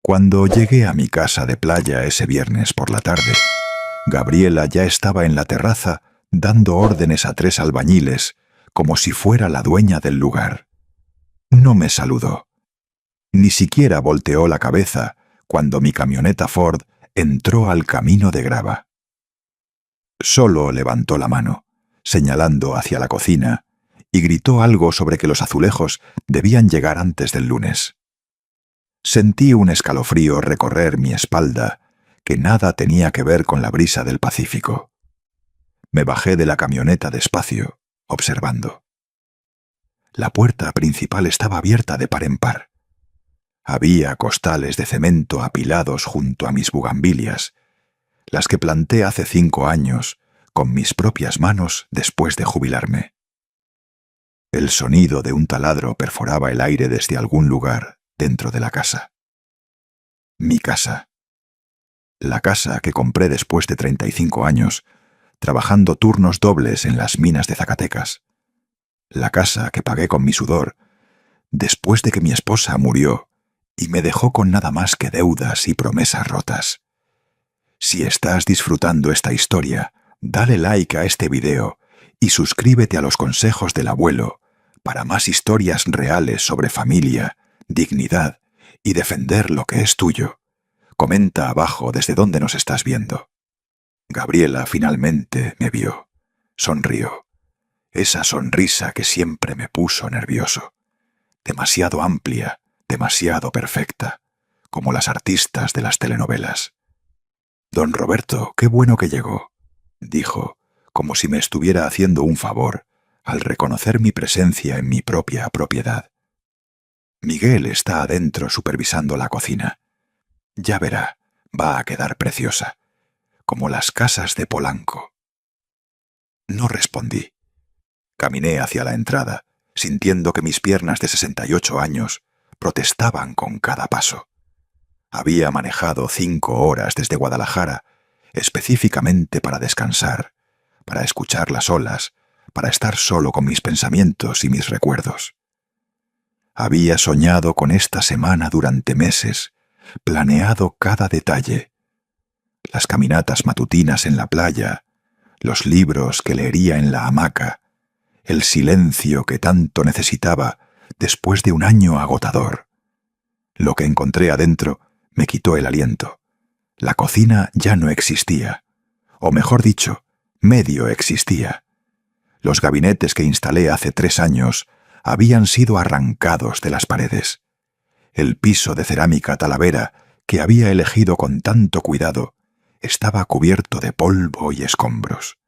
Cuando llegué a mi casa de playa ese viernes por la tarde, Gabriela ya estaba en la terraza dando órdenes a 3 albañiles, como si fuera la dueña del lugar. No me saludó. Ni siquiera volteó la cabeza cuando mi camioneta Ford entró al camino de grava. Solo levantó la mano, señalando hacia la cocina, y gritó algo sobre que los azulejos debían llegar antes del lunes. Sentí un escalofrío recorrer mi espalda que nada tenía que ver con la brisa del Pacífico. Me bajé de la camioneta despacio, observando. La puerta principal estaba abierta de par en par. Había costales de cemento apilados junto a mis bugambilias, las que planté hace 5 años con mis propias manos después de jubilarme. El sonido de un taladro perforaba el aire desde algún lugar dentro de la casa. Mi casa. La casa que compré después de 35 años, trabajando turnos dobles en las minas de Zacatecas. La casa que pagué con mi sudor, después de que mi esposa murió y me dejó con nada más que deudas y promesas rotas. Si estás disfrutando esta historia, dale like a este video y suscríbete a los consejos del abuelo para más historias reales sobre familia, dignidad y defender lo que es tuyo. Comenta abajo desde dónde nos estás viendo. Gabriela finalmente me vio. Sonrió. Esa sonrisa que siempre me puso nervioso. Demasiado amplia, demasiado perfecta, como las artistas de las telenovelas. «Don Roberto, qué bueno que llegó», dijo, como si me estuviera haciendo un favor al reconocer mi presencia en mi propia propiedad. «Miguel está adentro supervisando la cocina. Ya verá, va a quedar preciosa, como las casas de Polanco». No respondí. Caminé hacia la entrada, sintiendo que mis piernas de 68 años protestaban con cada paso. Había manejado 5 horas desde Guadalajara, específicamente para descansar, para escuchar las olas, para estar solo con mis pensamientos y mis recuerdos. Había soñado con esta semana durante meses, planeado cada detalle. Las caminatas matutinas en la playa, los libros que leería en la hamaca, el silencio que tanto necesitaba después de un año agotador. Lo que encontré adentro me quitó el aliento. La cocina ya no existía, o mejor dicho, medio existía. Los gabinetes que instalé hace 3 años habían sido arrancados de las paredes. El piso de cerámica Talavera, que había elegido con tanto cuidado, estaba cubierto de polvo y escombros.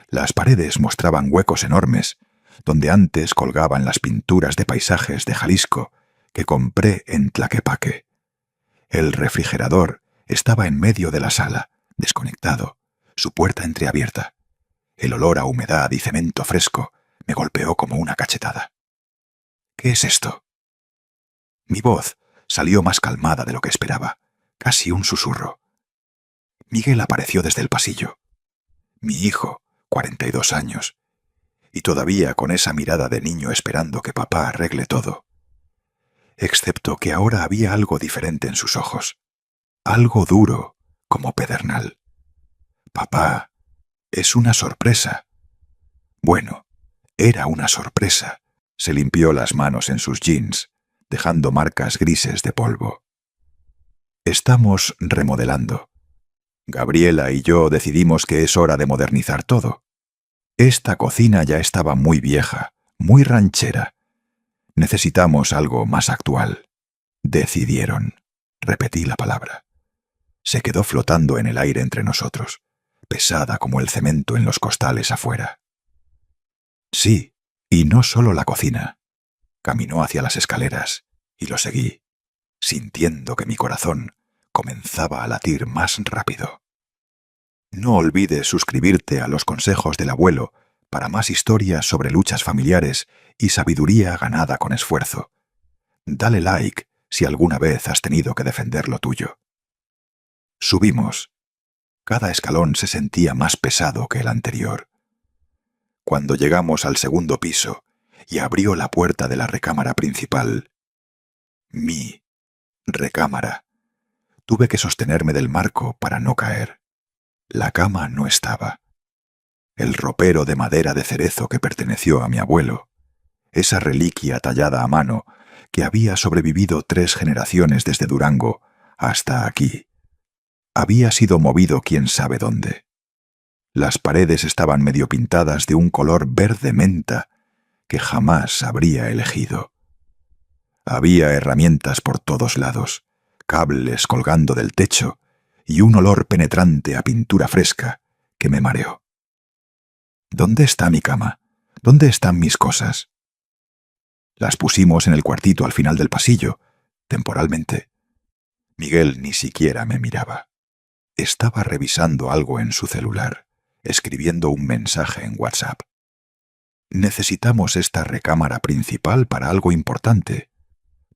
Las paredes mostraban huecos enormes, donde antes colgaban las pinturas de paisajes de Jalisco que compré en Tlaquepaque. El refrigerador estaba en medio de la sala, desconectado, su puerta entreabierta. El olor a humedad y cemento fresco me golpeó como una cachetada. «¿Qué es esto?». Mi voz salió más calmada de lo que esperaba, casi un susurro. Miguel apareció desde el pasillo. Mi hijo, 42 años, y todavía con esa mirada de niño esperando que papá arregle todo. Excepto que ahora había algo diferente en sus ojos, algo duro, como pedernal. «Papá, es una sorpresa». Bueno, era una sorpresa. Se limpió las manos en sus jeans, dejando marcas grises de polvo. «Estamos remodelando. Gabriela y yo decidimos que es hora de modernizar todo. Esta cocina ya estaba muy vieja, muy ranchera. Necesitamos algo más actual». «Decidieron». Repetí la palabra. Se quedó flotando en el aire entre nosotros, pesada como el cemento en los costales afuera. Sí, y no solo la cocina. Caminó hacia las escaleras y lo seguí, sintiendo que mi corazón comenzaba a latir más rápido. No olvides suscribirte a los consejos del abuelo para más historias sobre luchas familiares y sabiduría ganada con esfuerzo. Dale like si alguna vez has tenido que defender lo tuyo. Subimos. Cada escalón se sentía más pesado que el anterior. Cuando llegamos al 2.º piso y abrió la puerta de la recámara principal, mi recámara, Tuve que sostenerme del marco para no caer. La cama no estaba. El ropero de madera de cerezo que perteneció a mi abuelo, esa reliquia tallada a mano que había sobrevivido 3 generaciones desde Durango hasta aquí, había sido movido quién sabe dónde. Las paredes estaban medio pintadas de un color verde menta que jamás habría elegido. Había herramientas por todos lados, cables colgando del techo y un olor penetrante a pintura fresca que me mareó. ¿Dónde está mi cama? ¿Dónde están mis cosas? Las pusimos en el cuartito al final del pasillo, temporalmente. Miguel ni siquiera me miraba. Estaba revisando algo en su celular, escribiendo un mensaje en WhatsApp. Necesitamos esta recámara principal para algo importante.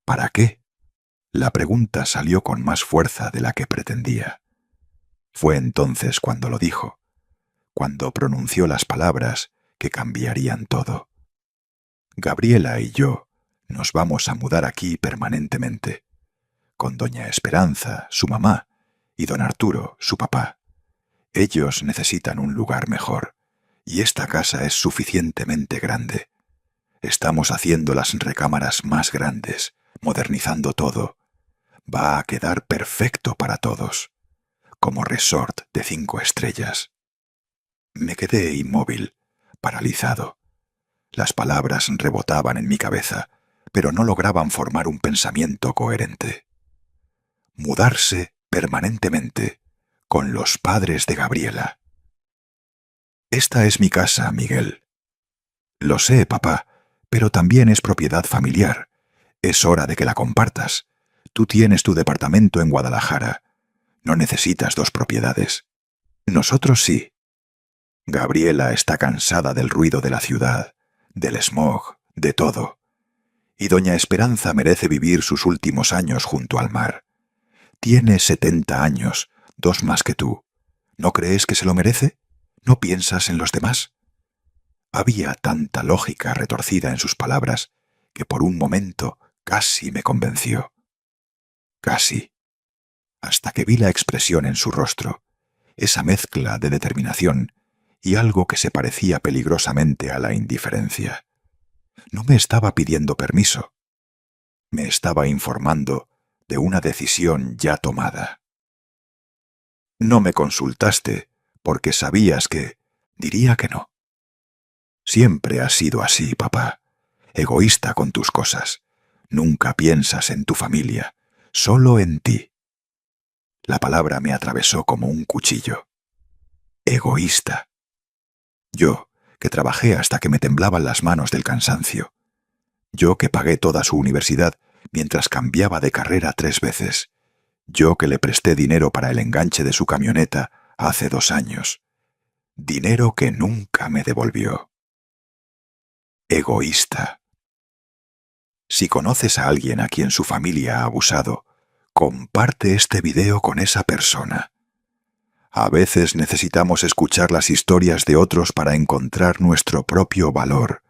¿Para qué? La pregunta salió con más fuerza de la que pretendía. Fue entonces cuando lo dijo, cuando pronunció las palabras que cambiarían todo. Gabriela y yo nos vamos a mudar aquí permanentemente, con doña Esperanza, su mamá, y don Arturo, su papá. Ellos necesitan un lugar mejor, y esta casa es suficientemente grande. Estamos haciendo las recámaras más grandes, modernizando todo. Va a quedar perfecto para todos, como resort de 5 estrellas. Me quedé inmóvil, paralizado. Las palabras rebotaban en mi cabeza, pero no lograban formar un pensamiento coherente. Mudarse permanentemente con los padres de Gabriela. Esta es mi casa, Miguel. Lo sé, papá, pero también es propiedad familiar. Es hora de que la compartas. Tú tienes tu departamento en Guadalajara. No necesitas 2 propiedades. Nosotros sí. Gabriela está cansada del ruido de la ciudad, del smog, de todo. Y doña Esperanza merece vivir sus últimos años junto al mar. Tiene 70 años, 2 más que tú. ¿No crees que se lo merece? ¿No piensas en los demás? Había tanta lógica retorcida en sus palabras que por un momento casi me convenció. Casi. Hasta que vi la expresión en su rostro, esa mezcla de determinación y algo que se parecía peligrosamente a la indiferencia. No me estaba pidiendo permiso. Me estaba informando de una decisión ya tomada. No me consultaste porque sabías que diría que no. Siempre has sido así, papá. Egoísta con tus cosas. Nunca piensas en tu familia, solo en ti. La palabra me atravesó como un cuchillo. Egoísta. Yo, que trabajé hasta que me temblaban las manos del cansancio. Yo que pagué toda su universidad mientras cambiaba de carrera 3 veces. Yo que le presté dinero para el enganche de su camioneta hace 2 años. Dinero que nunca me devolvió. Egoísta. Si conoces a alguien a quien su familia ha abusado, comparte este video con esa persona. A veces necesitamos escuchar las historias de otros para encontrar nuestro propio valor.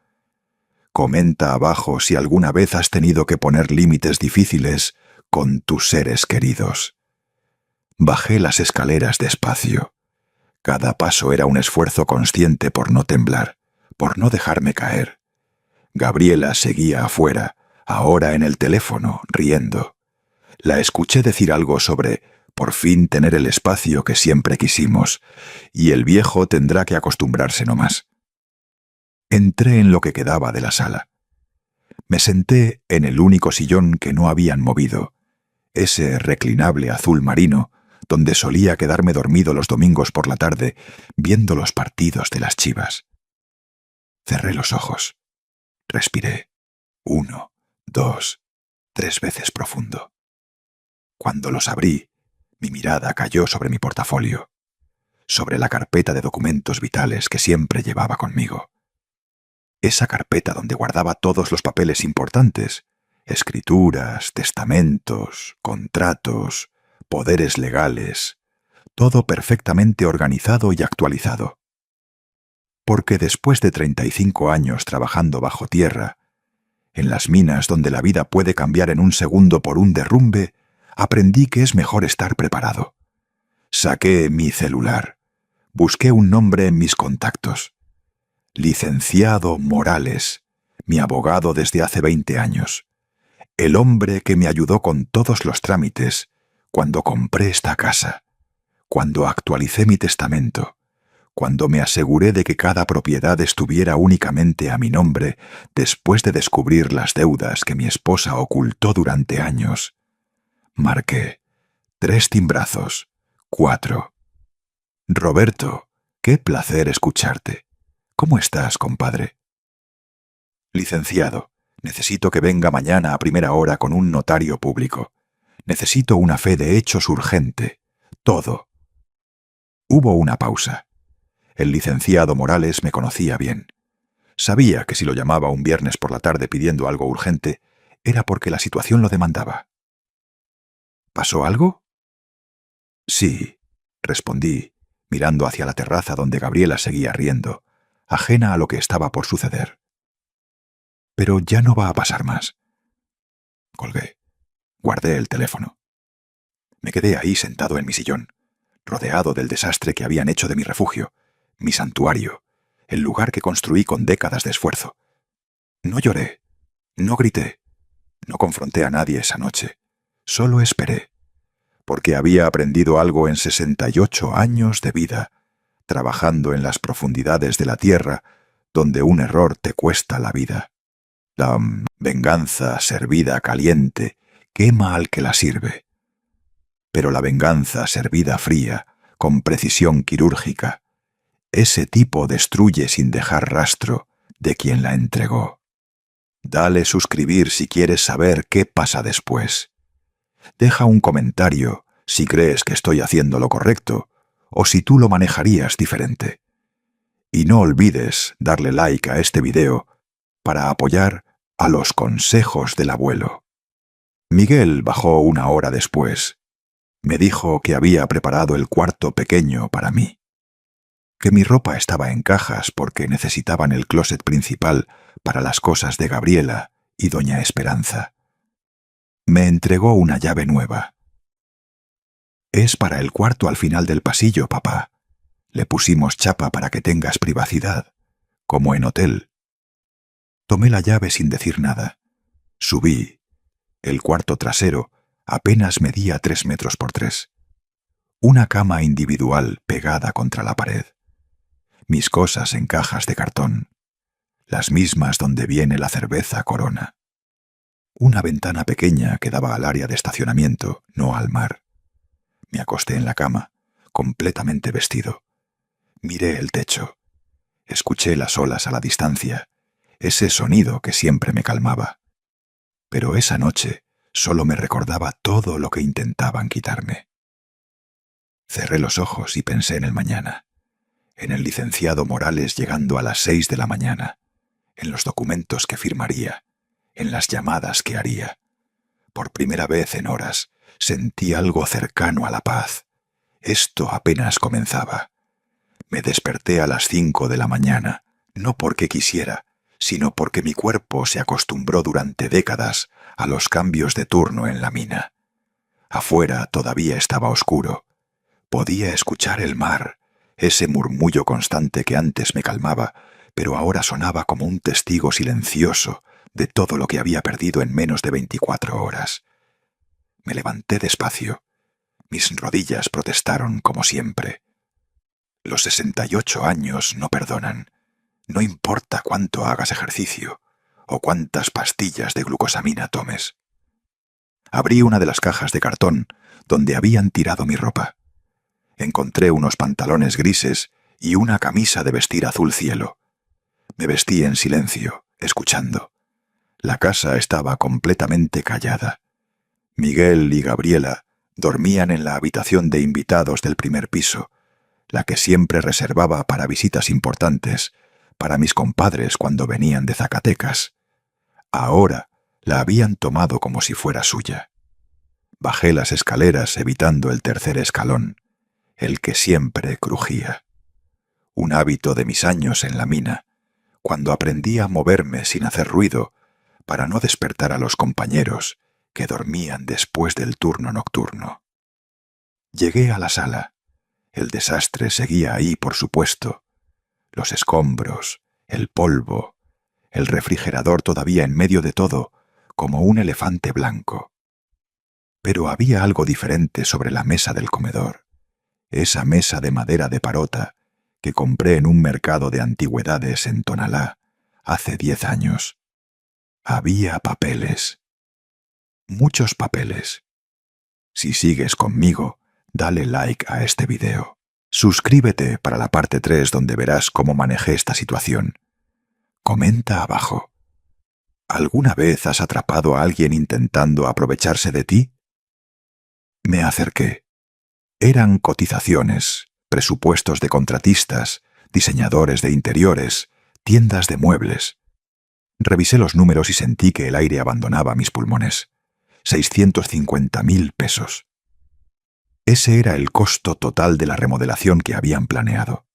Comenta abajo si alguna vez has tenido que poner límites difíciles con tus seres queridos. Bajé las escaleras despacio. Cada paso era un esfuerzo consciente por no temblar, por no dejarme caer. Gabriela seguía afuera, ahora en el teléfono, riendo. La escuché decir algo sobre por fin tener el espacio que siempre quisimos, y el viejo tendrá que acostumbrarse no más. Entré en lo que quedaba de la sala. Me senté en el único sillón que no habían movido, ese reclinable azul marino donde solía quedarme dormido los domingos por la tarde viendo los partidos de las Chivas. Cerré los ojos. Respiré. 1, 2, 3 veces profundo. Cuando los abrí, mi mirada cayó sobre mi portafolio, sobre la carpeta de documentos vitales que siempre llevaba conmigo. Esa carpeta donde guardaba todos los papeles importantes, escrituras, testamentos, contratos, poderes legales, todo perfectamente organizado y actualizado. Porque después de 35 años trabajando bajo tierra, en las minas donde la vida puede cambiar en un segundo por un derrumbe, Aprendí que es mejor estar preparado. Saqué mi celular. Busqué un nombre en mis contactos. Licenciado Morales, mi abogado desde hace 20 años. El hombre que me ayudó con todos los trámites cuando compré esta casa, cuando actualicé mi testamento, cuando me aseguré de que cada propiedad estuviera únicamente a mi nombre después de descubrir las deudas que mi esposa ocultó durante años. Marqué 3 timbrazos, 4. Roberto, qué placer escucharte. ¿Cómo estás, compadre? Licenciado, necesito que venga mañana a primera hora con un notario público. Necesito una fe de hechos urgente. Todo. Hubo una pausa. El licenciado Morales me conocía bien. Sabía que si lo llamaba un viernes por la tarde pidiendo algo urgente, era porque la situación lo demandaba. ¿Pasó algo? Sí, respondí, mirando hacia la terraza donde Gabriela seguía riendo, ajena a lo que estaba por suceder. Pero ya no va a pasar más. Colgué. Guardé el teléfono. Me quedé ahí sentado en mi sillón, rodeado del desastre que habían hecho de mi refugio, mi santuario, el lugar que construí con décadas de esfuerzo. No lloré, no grité, no confronté a nadie esa noche. Solo esperé, porque había aprendido algo en 68 años de vida, trabajando en las profundidades de la tierra, donde un error te cuesta la vida. La venganza servida caliente quema al que la sirve. Pero la venganza servida fría, con precisión quirúrgica, ese tipo destruye sin dejar rastro de quien la entregó. Dale suscribir si quieres saber qué pasa después. Deja un comentario si crees que estoy haciendo lo correcto o si tú lo manejarías diferente. Y no olvides darle like a este video para apoyar a los consejos del abuelo. Miguel bajó una hora después. Me dijo que había preparado el cuarto pequeño para mí, que mi ropa estaba en cajas porque necesitaban el closet principal para las cosas de Gabriela y doña Esperanza. Me entregó una llave nueva. Es para el cuarto al final del pasillo, papá. Le pusimos chapa para que tengas privacidad, como en hotel. Tomé la llave sin decir nada. Subí. El cuarto trasero apenas medía 3 metros por 3. Una cama individual pegada contra la pared. Mis cosas en cajas de cartón. Las mismas donde viene la cerveza Corona. Una ventana pequeña que daba al área de estacionamiento, no al mar. Me acosté en la cama, completamente vestido. Miré el techo. Escuché las olas a la distancia, ese sonido que siempre me calmaba. Pero esa noche solo me recordaba todo lo que intentaban quitarme. Cerré los ojos y pensé en el mañana, en el licenciado Morales llegando a las 6 de la mañana, en los documentos que firmaría, en las llamadas que haría. Por primera vez en horas sentí algo cercano a la paz. Esto apenas comenzaba. Me desperté a las 5 de la mañana, no porque quisiera, sino porque mi cuerpo se acostumbró durante décadas a los cambios de turno en la mina. Afuera todavía estaba oscuro. Podía escuchar el mar, ese murmullo constante que antes me calmaba, pero ahora sonaba como un testigo silencioso de todo lo que había perdido en menos de 24 horas. Me levanté despacio. Mis rodillas protestaron como siempre. Los 68 años no perdonan. No importa cuánto hagas ejercicio o cuántas pastillas de glucosamina tomes. Abrí una de las cajas de cartón donde habían tirado mi ropa. Encontré unos pantalones grises y una camisa de vestir azul cielo. Me vestí en silencio, escuchando. La casa estaba completamente callada. Miguel y Gabriela dormían en la habitación de invitados del primer piso, la que siempre reservaba para visitas importantes, para mis compadres cuando venían de Zacatecas. Ahora la habían tomado como si fuera suya. Bajé las escaleras evitando el tercer escalón, el que siempre crujía. Un hábito de mis años en la mina, cuando aprendí a moverme sin hacer ruido, para no despertar a los compañeros que dormían después del turno nocturno. Llegué a la sala. El desastre seguía ahí, por supuesto. Los escombros, el polvo, el refrigerador todavía en medio de todo, como un elefante blanco. Pero había algo diferente sobre la mesa del comedor. Esa mesa de madera de parota que compré en un mercado de antigüedades en Tonalá hace 10 años. Había papeles. Muchos papeles. Si sigues conmigo, dale like a este video. Suscríbete para la parte 3 donde verás cómo manejé esta situación. Comenta abajo. ¿Alguna vez has atrapado a alguien intentando aprovecharse de ti? Me acerqué. Eran cotizaciones, presupuestos de contratistas, diseñadores de interiores, tiendas de muebles. Revisé los números y sentí que el aire abandonaba mis pulmones. 650.000 pesos. Ese era el costo total de la remodelación que habían planeado.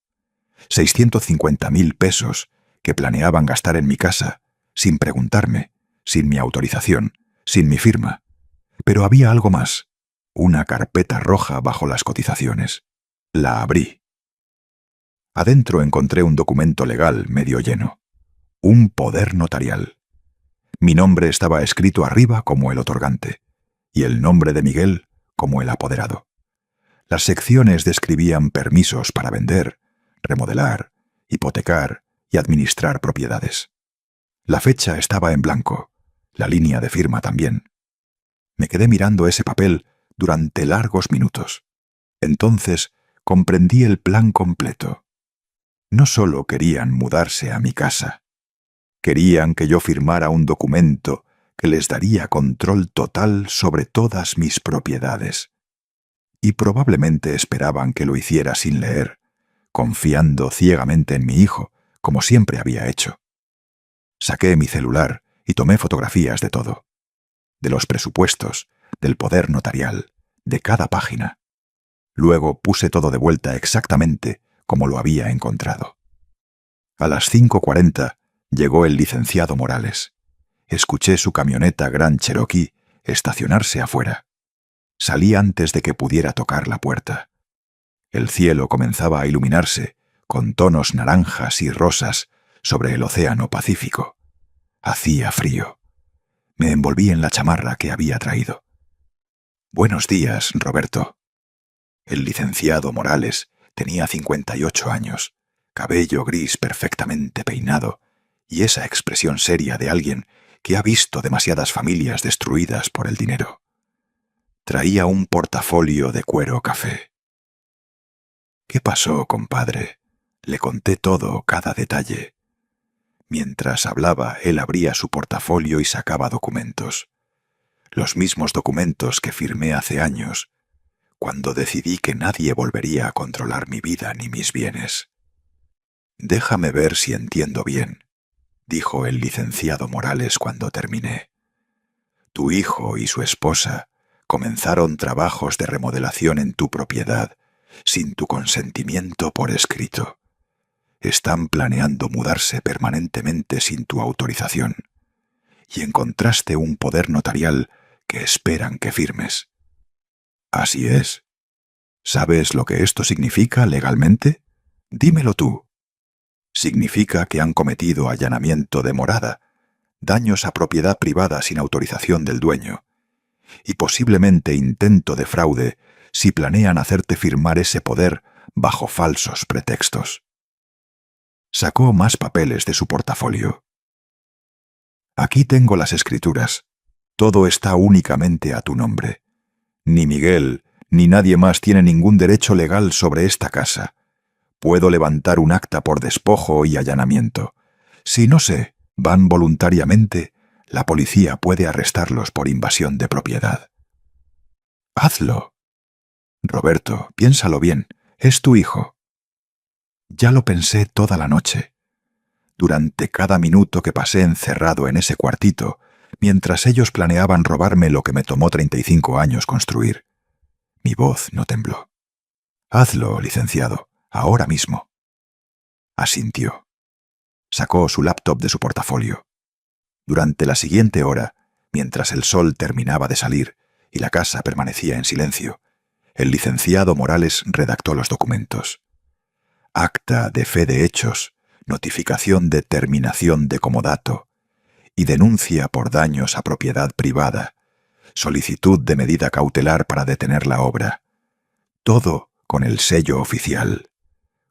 650.000 pesos que planeaban gastar en mi casa, sin preguntarme, sin mi autorización, sin mi firma. Pero había algo más. Una carpeta roja bajo las cotizaciones. La abrí. Adentro encontré un documento legal medio lleno. Un poder notarial. Mi nombre estaba escrito arriba como el otorgante, y el nombre de Miguel como el apoderado. Las secciones describían permisos para vender, remodelar, hipotecar y administrar propiedades. La fecha estaba en blanco, la línea de firma también. Me quedé mirando ese papel durante largos minutos. Entonces comprendí el plan completo. No solo querían mudarse a mi casa, querían que yo firmara un documento que les daría control total sobre todas mis propiedades. Y probablemente esperaban que lo hiciera sin leer, confiando ciegamente en mi hijo, como siempre había hecho. Saqué mi celular y tomé fotografías de todo. De los presupuestos, del poder notarial, de cada página. Luego puse todo de vuelta exactamente como lo había encontrado. A las 5:40 llegó el licenciado Morales. Escuché su camioneta Grand Cherokee estacionarse afuera. Salí antes de que pudiera tocar la puerta. El cielo comenzaba a iluminarse con tonos naranjas y rosas sobre el océano Pacífico. Hacía frío. Me envolví en la chamarra que había traído. «Buenos días, Roberto». El licenciado Morales tenía 58 años, cabello gris perfectamente peinado y esa expresión seria de alguien que ha visto demasiadas familias destruidas por el dinero. Traía un portafolio de cuero café. «¿Qué pasó, compadre?». Le conté todo, cada detalle. Mientras hablaba, él abría su portafolio y sacaba documentos. Los mismos documentos que firmé hace años, cuando decidí que nadie volvería a controlar mi vida ni mis bienes. «Déjame ver si entiendo bien», dijo el licenciado Morales cuando terminé. «Tu hijo y su esposa comenzaron trabajos de remodelación en tu propiedad sin tu consentimiento por escrito. Están planeando mudarse permanentemente sin tu autorización. Y encontraste un poder notarial que esperan que firmes». «Así es». «¿Sabes lo que esto significa legalmente? Dímelo tú». «Significa que han cometido allanamiento de morada, daños a propiedad privada sin autorización del dueño, y posiblemente intento de fraude si planean hacerte firmar ese poder bajo falsos pretextos». Sacó más papeles de su portafolio. «Aquí tengo las escrituras. Todo está únicamente a tu nombre. Ni Miguel ni nadie más tiene ningún derecho legal sobre esta casa. Puedo levantar un acta por despojo y allanamiento. Si no sé, van voluntariamente, la policía puede arrestarlos por invasión de propiedad». «Hazlo». «Roberto, piénsalo bien. Es tu hijo». Ya lo pensé toda la noche. Durante cada minuto que pasé encerrado en ese cuartito, mientras ellos planeaban robarme lo que me tomó 35 años construir. Mi voz no tembló. «Hazlo, licenciado, ahora mismo». Asintió. Sacó su laptop de su portafolio. Durante la siguiente hora, Mientras el sol terminaba de salir y la casa permanecía en silencio, el licenciado Morales redactó los documentos. Acta de fe de hechos, notificación de terminación de comodato y denuncia por daños a propiedad privada, solicitud de medida cautelar para detener la obra. Todo con el sello oficial,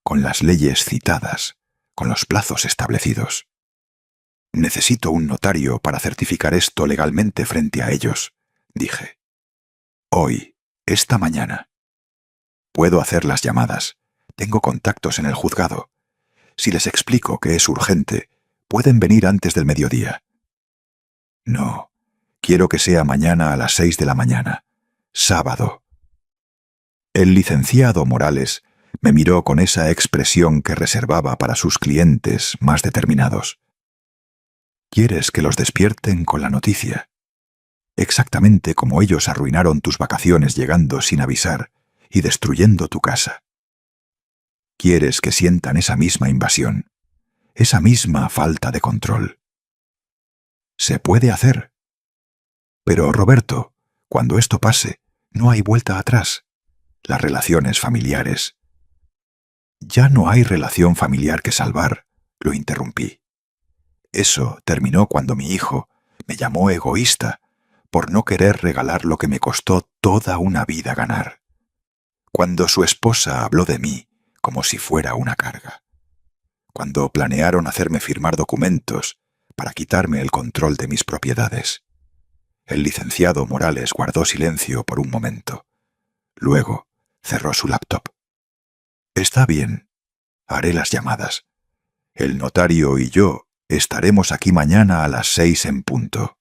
con las leyes citadas, con los plazos establecidos. Necesito un notario para certificar esto legalmente frente a ellos, dije. Hoy, esta mañana. Puedo hacer las llamadas. Tengo contactos en el juzgado. Si les explico que es urgente, pueden venir antes del mediodía. No, quiero que sea mañana a las 6 de la mañana, sábado. El licenciado Morales me miró con esa expresión que reservaba para sus clientes más determinados. ¿Quieres que los despierten con la noticia? Exactamente como ellos arruinaron tus vacaciones llegando sin avisar y destruyendo tu casa. ¿Quieres que sientan esa misma invasión, esa misma falta de control? Se puede hacer. Pero, Roberto, cuando esto pase, no hay vuelta atrás. Las relaciones familiares. Ya no hay relación familiar que salvar, lo interrumpí. Eso terminó cuando mi hijo me llamó egoísta por no querer regalar lo que me costó toda una vida ganar. Cuando su esposa habló de mí como si fuera una carga. Cuando planearon hacerme firmar documentos para quitarme el control de mis propiedades. El licenciado Morales guardó silencio por un momento. Luego cerró su laptop. Está bien, haré las llamadas. El notario y yo estaremos aquí mañana a las 6 en punto.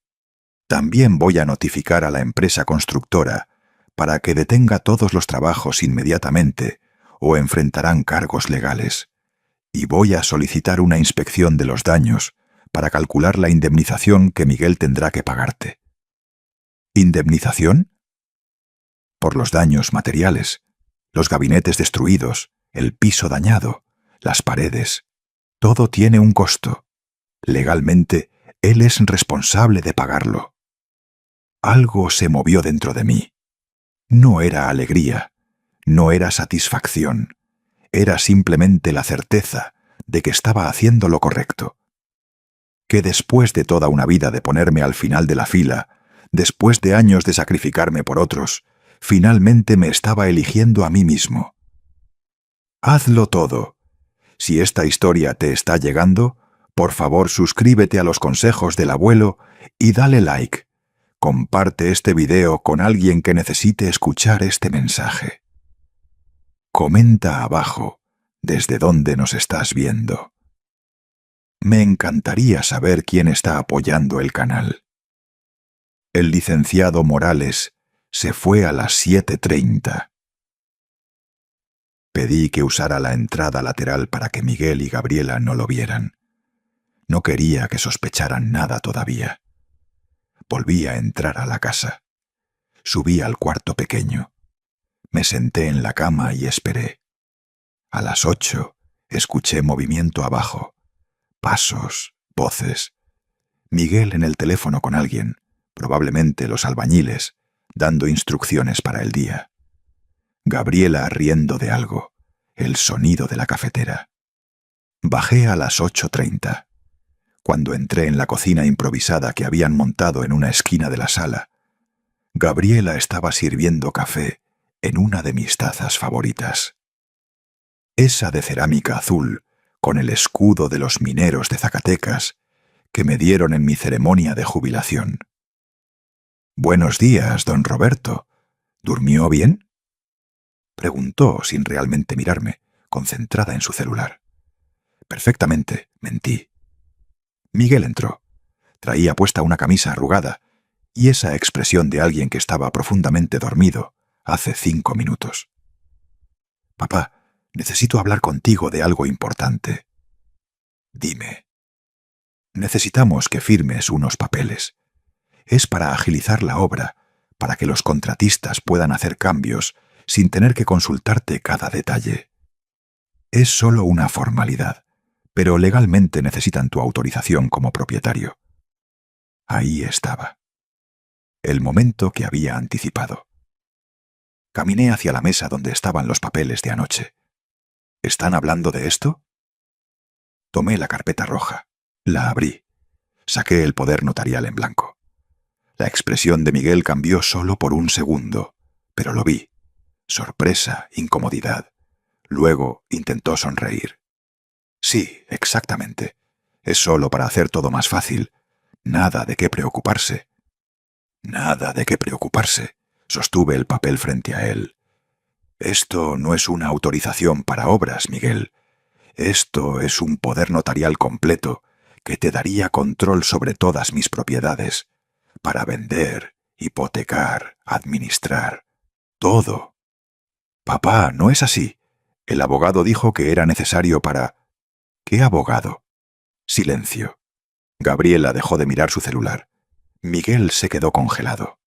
También voy a notificar a la empresa constructora para que detenga todos los trabajos inmediatamente o enfrentarán cargos legales. Y voy a solicitar una inspección de los daños para calcular la indemnización que Miguel tendrá que pagarte. ¿Indemnización? Por los daños materiales, los gabinetes destruidos, el piso dañado, las paredes. Todo tiene un costo. Legalmente, él es responsable de pagarlo. Algo se movió dentro de mí. No era alegría, no era satisfacción, era simplemente la certeza de que estaba haciendo lo correcto. Que después de toda una vida de ponerme al final de la fila, después de años de sacrificarme por otros, finalmente me estaba eligiendo a mí mismo. Hazlo todo. Si esta historia te está llegando, por favor suscríbete a los consejos del abuelo y dale like. Comparte este video con alguien que necesite escuchar este mensaje. Comenta abajo desde dónde nos estás viendo. Me encantaría saber quién está apoyando el canal. El licenciado Morales se fue a las 7:30. Pedí que usara la entrada lateral para que Miguel y Gabriela no lo vieran. No quería que sospecharan nada todavía. Volví a entrar a la casa. Subí al cuarto pequeño. Me senté en la cama y esperé. A las 8 escuché movimiento abajo. Pasos, voces. Miguel en el teléfono con alguien, probablemente los albañiles, dando instrucciones para el día. Gabriela riendo de algo, el sonido de la cafetera. Bajé a las 8:30. Cuando entré en la cocina improvisada que habían montado en una esquina de la sala, Gabriela estaba sirviendo café en una de mis tazas favoritas. Esa de cerámica azul, con el escudo de los mineros de Zacatecas, que me dieron en mi ceremonia de jubilación. «Buenos días, don Roberto. ¿Durmió bien?», preguntó sin realmente mirarme, concentrada en su celular. «Perfectamente», mentí. Miguel entró. Traía puesta una camisa arrugada y esa expresión de alguien que estaba profundamente dormido hace 5 minutos. «Papá, necesito hablar contigo de algo importante». «Dime». «Necesitamos que firmes unos papeles. Es para agilizar la obra, para que los contratistas puedan hacer cambios sin tener que consultarte cada detalle. Es solo una formalidad, pero legalmente necesitan tu autorización como propietario». Ahí estaba. el momento que había anticipado. Caminé hacia la mesa donde estaban los papeles de anoche. ¿Están hablando de esto? Tomé la carpeta roja, la abrí, saqué el poder notarial en blanco. La expresión de Miguel cambió solo por un segundo, pero lo vi. Sorpresa, incomodidad. Luego intentó sonreír. Sí, exactamente. Es solo para hacer todo más fácil. Nada de qué preocuparse. Nada de qué preocuparse. Sostuve el papel frente a él. Esto no es una autorización para obras, Miguel. Esto es un poder notarial completo que te daría control sobre todas mis propiedades, para vender, hipotecar, administrar, todo. Papá, no es así. El abogado dijo que era necesario para... ¿Qué abogado? Silencio. Gabriela dejó de mirar su celular. Miguel se quedó congelado.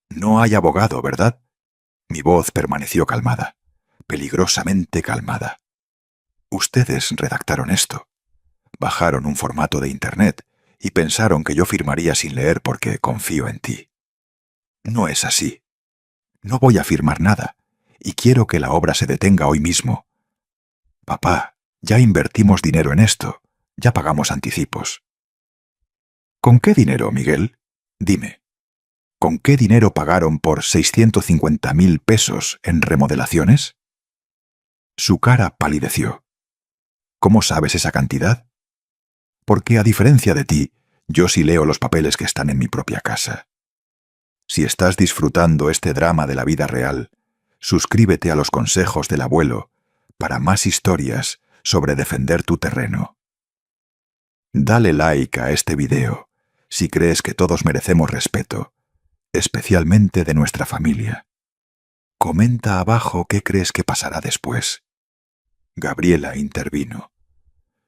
No hay abogado, ¿verdad? Mi voz permaneció calmada, peligrosamente calmada. Ustedes redactaron esto. Bajaron un formato de Internet y pensaron que yo firmaría sin leer porque confío en ti. No es así. No voy a firmar nada y quiero que la obra se detenga hoy mismo. Papá, ya invertimos dinero en esto. Ya pagamos anticipos. ¿Con qué dinero, Miguel? Dime. ¿Con qué dinero pagaron por 650.000 pesos en remodelaciones? Su cara palideció. ¿Cómo sabes esa cantidad? Porque, a diferencia de ti, yo sí leo los papeles que están en mi propia casa. Si estás disfrutando este drama de la vida real, suscríbete a los consejos del abuelo para más historias sobre defender tu terreno. Dale like a este video si crees que todos merecemos respeto, especialmente de nuestra familia. Comenta abajo qué crees que pasará después. Gabriela intervino.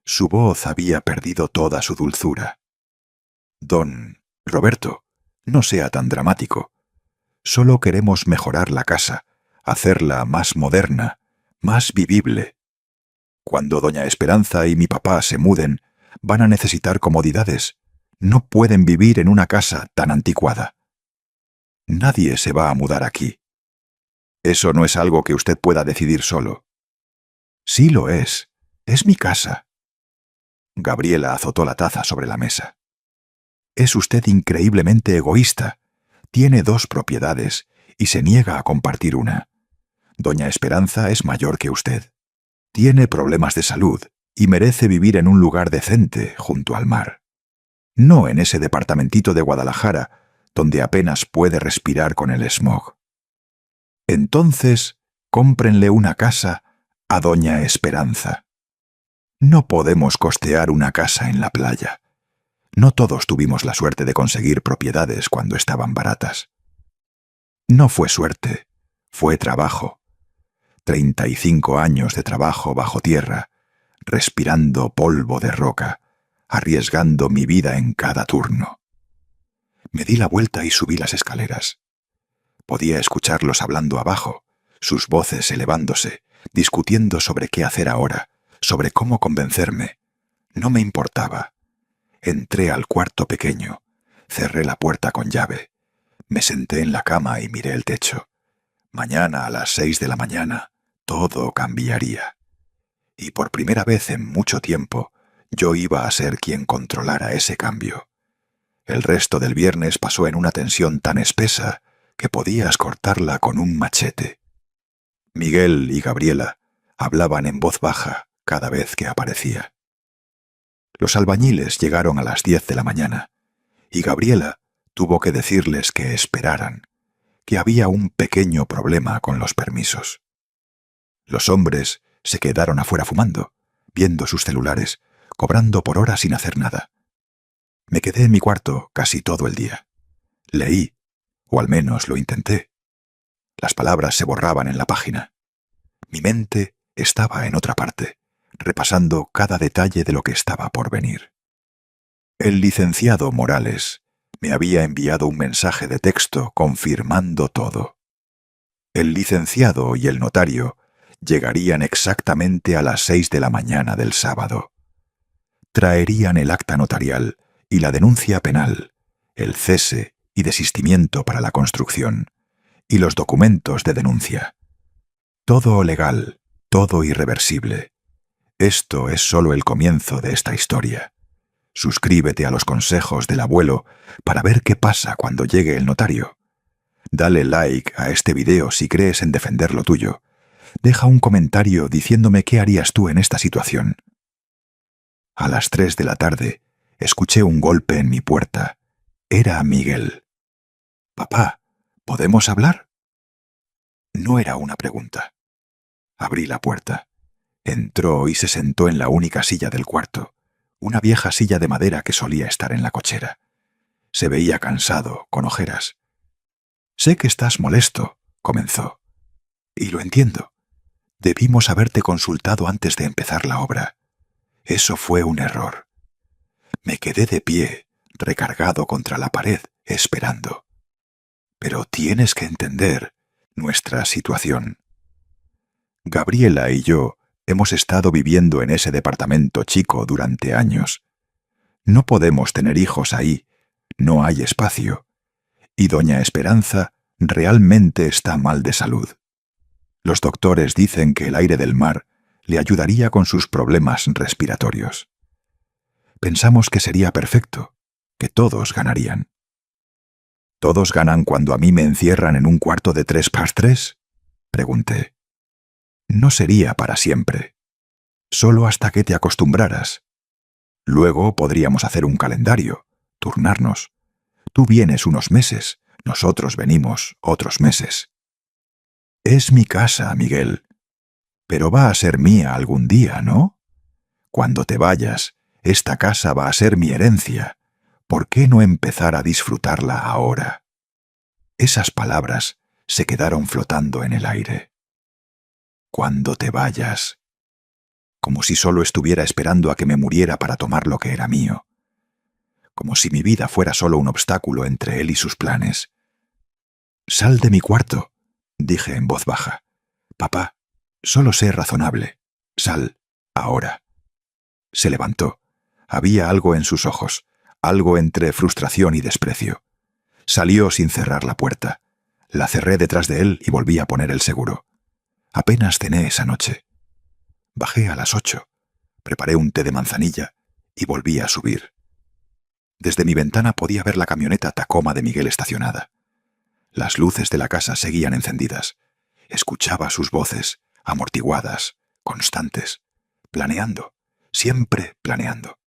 Su voz había perdido toda su dulzura. Don Roberto, no sea tan dramático. Solo queremos mejorar la casa, hacerla más moderna, más vivible. Cuando doña Esperanza y mi papá se muden, van a necesitar comodidades. No pueden vivir en una casa tan anticuada. Nadie se va a mudar aquí. Eso no es algo que usted pueda decidir solo. Sí lo es. Es mi casa. Gabriela azotó la taza sobre la mesa. Es usted increíblemente egoísta. Tiene 2 propiedades y se niega a compartir una. Doña Esperanza es mayor que usted. Tiene problemas de salud y merece vivir en un lugar decente junto al mar. No en ese departamentito de Guadalajara, donde apenas puede respirar con el smog. Entonces, cómprenle una casa a doña Esperanza. No podemos costear una casa en la playa. No todos tuvimos la suerte de conseguir propiedades cuando estaban baratas. No fue suerte, fue trabajo. 35 años de trabajo bajo tierra, respirando polvo de roca, arriesgando mi vida en cada turno. Me di la vuelta y subí las escaleras. Podía escucharlos hablando abajo, sus voces elevándose, discutiendo sobre qué hacer ahora, sobre cómo convencerme. No me importaba. Entré al cuarto pequeño, cerré la puerta con llave, me senté en la cama y miré el techo. Mañana a las 6 de la mañana, todo cambiaría. Y por primera vez en mucho tiempo, yo iba a ser quien controlara ese cambio. El resto del viernes pasó en una tensión tan espesa que podías cortarla con un machete. Miguel y Gabriela hablaban en voz baja cada vez que aparecía. Los albañiles llegaron a las 10 de la mañana, y Gabriela tuvo que decirles que esperaran, que había un pequeño problema con los permisos. Los hombres se quedaron afuera fumando, viendo sus celulares, cobrando por hora sin hacer nada. Me quedé en mi cuarto casi todo el día. Leí, o al menos lo intenté. Las palabras se borraban en la página. Mi mente estaba en otra parte, repasando cada detalle de lo que estaba por venir. El licenciado Morales me había enviado un mensaje de texto confirmando todo. El licenciado y el notario llegarían exactamente a las 6 de la mañana del sábado. Traerían el acta notarial y la denuncia penal, el cese y desistimiento para la construcción, y los documentos de denuncia. Todo legal, todo irreversible. Esto es solo el comienzo de esta historia. Suscríbete a los consejos del abuelo para ver qué pasa cuando llegue el notario. Dale like a este video si crees en defender lo tuyo. Deja un comentario diciéndome qué harías tú en esta situación. A las 3 de la tarde, escuché un golpe en mi puerta. Era Miguel. «Papá, ¿podemos hablar?» No era una pregunta. Abrí la puerta. Entró y se sentó en la única silla del cuarto, una vieja silla de madera que solía estar en la cochera. Se veía cansado, con ojeras. «Sé que estás molesto», comenzó. «Y lo entiendo. Debimos haberte consultado antes de empezar la obra. Eso fue un error». Me quedé de pie, recargado contra la pared, esperando. «Pero tienes que entender nuestra situación. Gabriela y yo hemos estado viviendo en ese departamento chico durante años. No podemos tener hijos ahí, no hay espacio. Y doña Esperanza realmente está mal de salud. Los doctores dicen que el aire del mar le ayudaría con sus problemas respiratorios. Pensamos que sería perfecto, que todos ganarían». «¿Todos ganan cuando a mí me encierran en un cuarto de 3x3? Pregunté. «No sería para siempre. Solo hasta que te acostumbraras. Luego podríamos hacer un calendario, turnarnos. Tú vienes unos meses, nosotros venimos otros meses». «Es mi casa, Miguel. Pero va a ser mía algún día, ¿no? Cuando te vayas, esta casa va a ser mi herencia. ¿Por qué no empezar a disfrutarla ahora?» Esas palabras se quedaron flotando en el aire. «Cuando te vayas», como si solo estuviera esperando a que me muriera para tomar lo que era mío, como si mi vida fuera solo un obstáculo entre él y sus planes. «Sal de mi cuarto», dije en voz baja. «Papá, solo sé razonable. Sal, ahora». Se levantó. Había algo en sus ojos, algo entre frustración y desprecio. Salió sin cerrar la puerta. La cerré detrás de él y volví a poner el seguro. Apenas cené esa noche. Bajé a las 8, preparé un té de manzanilla y volví a subir. Desde mi ventana podía ver la camioneta Tacoma de Miguel estacionada. Las luces de la casa seguían encendidas. Escuchaba sus voces, amortiguadas, constantes, planeando, siempre planeando.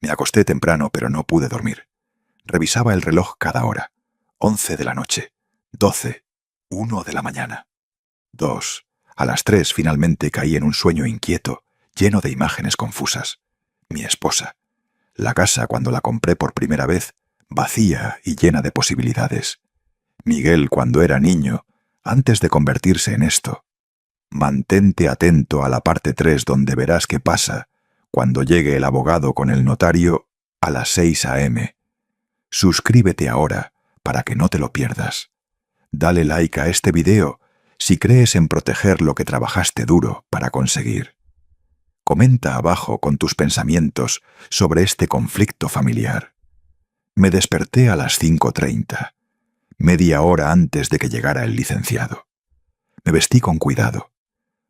Me acosté temprano, pero no pude dormir. Revisaba el reloj cada hora. 11 de la noche, 12, 1 de la mañana, 2. A las 3 finalmente caí en un sueño inquieto, lleno de imágenes confusas. Mi esposa. La casa cuando la compré por primera vez, vacía y llena de posibilidades. Miguel cuando era niño, antes de convertirse en esto. Mantente atento a la parte 3 donde verás qué pasa cuando llegue el abogado con el notario a las 6 a.m. Suscríbete ahora para que no te lo pierdas. Dale like a este video si crees en proteger lo que trabajaste duro para conseguir. Comenta abajo con tus pensamientos sobre este conflicto familiar. Me desperté a las 5:30, media hora antes de que llegara el licenciado. Me vestí con cuidado.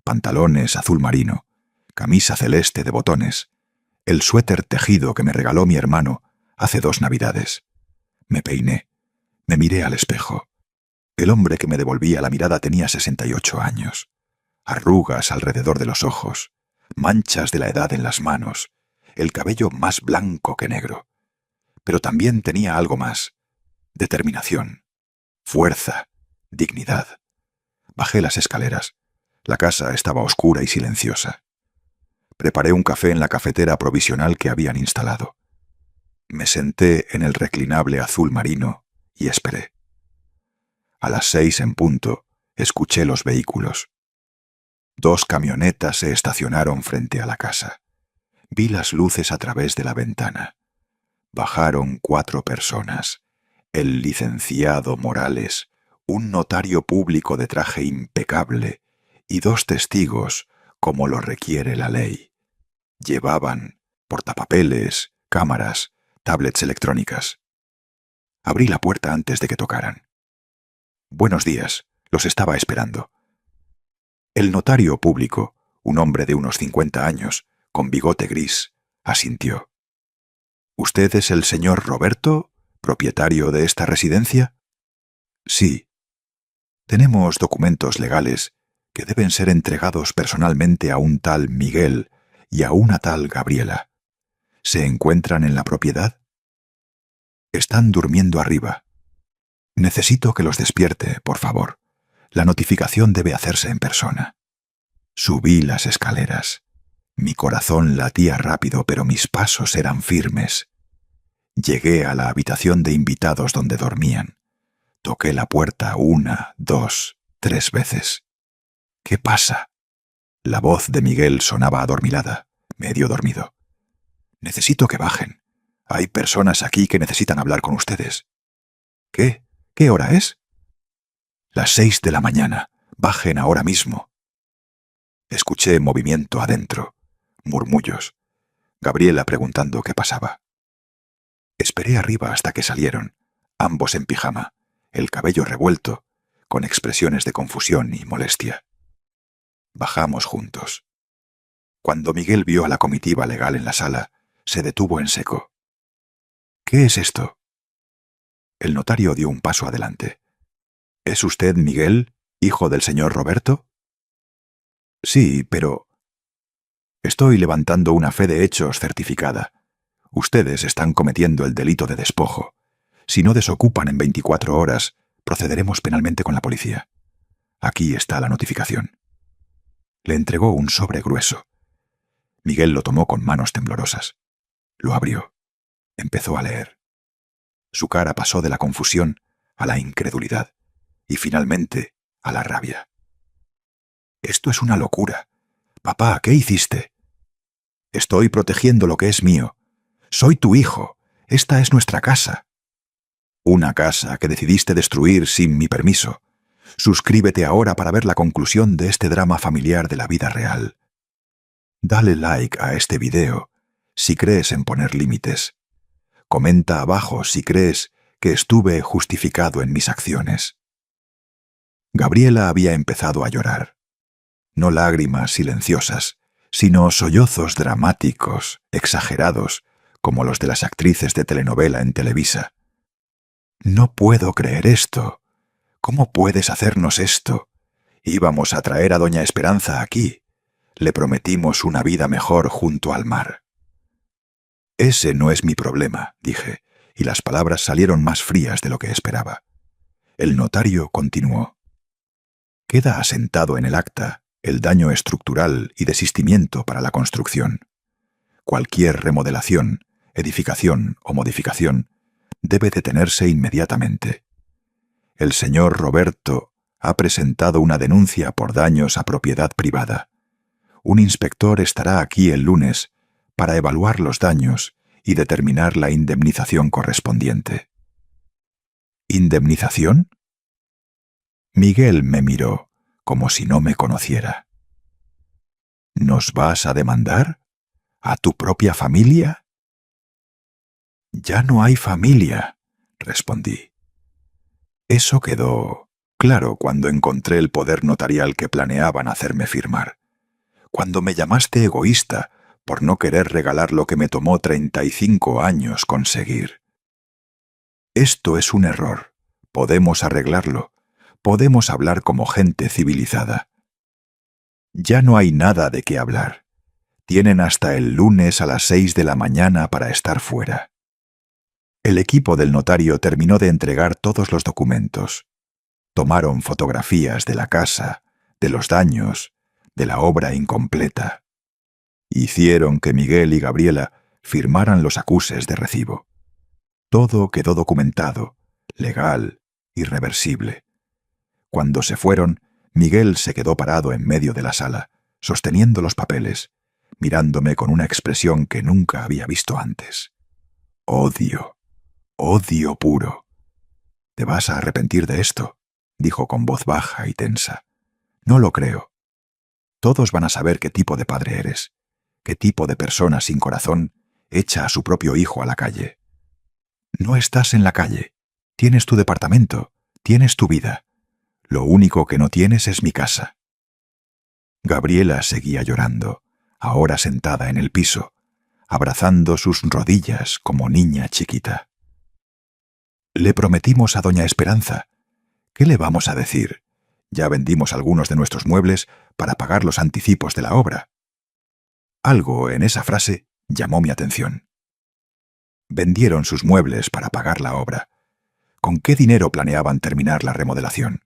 Pantalones azul marino, camisa celeste de botones, el suéter tejido que me regaló mi hermano hace 2 navidades. Me peiné, me miré al espejo. El hombre que me devolvía la mirada tenía 68 años. Arrugas alrededor de los ojos, manchas de la edad en las manos, el cabello más blanco que negro. Pero también tenía algo más: determinación, fuerza, dignidad. Bajé las escaleras. La casa estaba oscura y silenciosa. Preparé un café en la cafetera provisional que habían instalado. Me senté en el reclinable azul marino y esperé. A las 6 en punto, escuché los vehículos. 2 camionetas se estacionaron frente a la casa. Vi las luces a través de la ventana. Bajaron 4 personas. El licenciado Morales, un notario público de traje impecable, y 2 testigos, como lo requiere la ley. Llevaban portapapeles, cámaras, tablets electrónicas. Abrí la puerta antes de que tocaran. Buenos días, los estaba esperando. El notario público, un hombre de unos 50 años, con bigote gris, asintió. ¿Usted es el señor Roberto, propietario de esta residencia? Sí. Tenemos documentos legales que deben ser entregados personalmente a un tal Miguel y a una tal Gabriela. ¿Se encuentran en la propiedad? Están durmiendo arriba. Necesito que los despierte, por favor. La notificación debe hacerse en persona. Subí las escaleras. Mi corazón latía rápido, pero mis pasos eran firmes. Llegué a la habitación de invitados donde dormían. Toqué la puerta 1, 2, 3 veces. ¿Qué pasa? La voz de Miguel sonaba adormilada, medio dormido. Necesito que bajen. Hay personas aquí que necesitan hablar con ustedes. ¿Qué? ¿Qué hora es? Las 6 de la mañana. Bajen ahora mismo. Escuché movimiento adentro, murmullos. Gabriela preguntando qué pasaba. Esperé arriba hasta que salieron, ambos en pijama, el cabello revuelto, con expresiones de confusión y molestia. Bajamos juntos. Cuando Miguel vio a la comitiva legal en la sala, se detuvo en seco. ¿Qué es esto? El notario dio un paso adelante. ¿Es usted Miguel, hijo del señor Roberto? Sí, pero... Estoy levantando una fe de hechos certificada. Ustedes están cometiendo el delito de despojo. Si no desocupan en 24 horas, procederemos penalmente con la policía. Aquí está la notificación. Le entregó un sobre grueso. Miguel lo tomó con manos temblorosas. Lo abrió. Empezó a leer. Su cara pasó de la confusión a la incredulidad y finalmente a la rabia. Esto es una locura. Papá, ¿qué hiciste? Estoy protegiendo lo que es mío. Soy tu hijo. Esta es nuestra casa. Una casa que decidiste destruir sin mi permiso. Suscríbete ahora para ver la conclusión de este drama familiar de la vida real. Dale like a este video si crees en poner límites. Comenta abajo si crees que estuve justificado en mis acciones. Gabriela había empezado a llorar. No lágrimas silenciosas, sino sollozos dramáticos, exagerados, como los de las actrices de telenovela en Televisa. No puedo creer esto. ¿Cómo puedes hacernos esto? Íbamos a traer a doña Esperanza aquí. Le prometimos una vida mejor junto al mar. Ese no es mi problema, dije, y las palabras salieron más frías de lo que esperaba. El notario continuó. Queda asentado en el acta el daño estructural y desistimiento para la construcción. Cualquier remodelación, edificación o modificación debe detenerse inmediatamente. El señor Roberto ha presentado una denuncia por daños a propiedad privada. Un inspector estará aquí el lunes para evaluar los daños y determinar la indemnización correspondiente. ¿Indemnización? Miguel me miró como si no me conociera. ¿Nos vas a demandar? ¿A tu propia familia? Ya no hay familia, respondí. Eso quedó claro cuando encontré el poder notarial que planeaban hacerme firmar. Cuando me llamaste egoísta por no querer regalar lo que me tomó 35 años conseguir. Esto es un error. Podemos arreglarlo. Podemos hablar como gente civilizada. Ya no hay nada de qué hablar. Tienen hasta el lunes a las 6 de la mañana para estar fuera. El equipo del notario terminó de entregar todos los documentos. Tomaron fotografías de la casa, de los daños, de la obra incompleta. Hicieron que Miguel y Gabriela firmaran los acuses de recibo. Todo quedó documentado, legal, irreversible. Cuando se fueron, Miguel se quedó parado en medio de la sala, sosteniendo los papeles, mirándome con una expresión que nunca había visto antes. Odio, odio puro. ¿Te vas a arrepentir de esto?, dijo con voz baja y tensa. No lo creo. Todos van a saber qué tipo de padre eres, qué tipo de persona sin corazón echa a su propio hijo a la calle. No estás en la calle, Tienes tu departamento, tienes tu vida. Lo único que no tienes es mi casa. Gabriela seguía llorando, ahora sentada en el piso, abrazando sus rodillas como niña chiquita. Le prometimos a doña Esperanza. ¿Qué le vamos a decir? Ya vendimos algunos de nuestros muebles para pagar los anticipos de la obra. Algo en esa frase llamó mi atención. Vendieron sus muebles para pagar la obra. ¿Con qué dinero planeaban terminar la remodelación?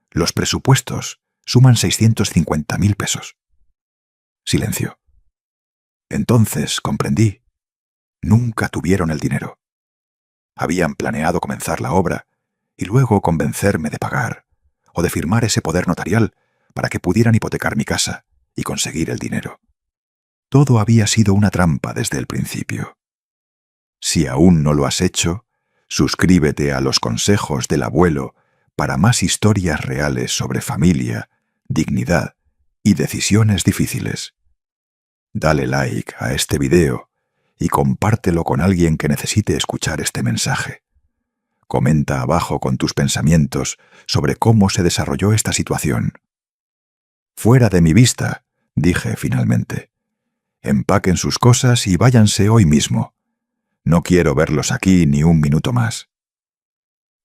Los presupuestos suman 650.000 pesos. Silencio. Entonces comprendí. Nunca tuvieron el dinero. Habían planeado comenzar la obra y luego convencerme de pagar o de firmar ese poder notarial para que pudieran hipotecar mi casa y conseguir el dinero. Todo había sido una trampa desde el principio. Si aún no lo has hecho, suscríbete a los consejos del abuelo para más historias reales sobre familia, dignidad y decisiones difíciles. Dale like a este video y compártelo con alguien que necesite escuchar este mensaje. Comenta abajo con tus pensamientos sobre cómo se desarrolló esta situación. Fuera de mi vista, dije finalmente. Empaquen sus cosas y váyanse hoy mismo. No quiero verlos aquí ni un minuto más.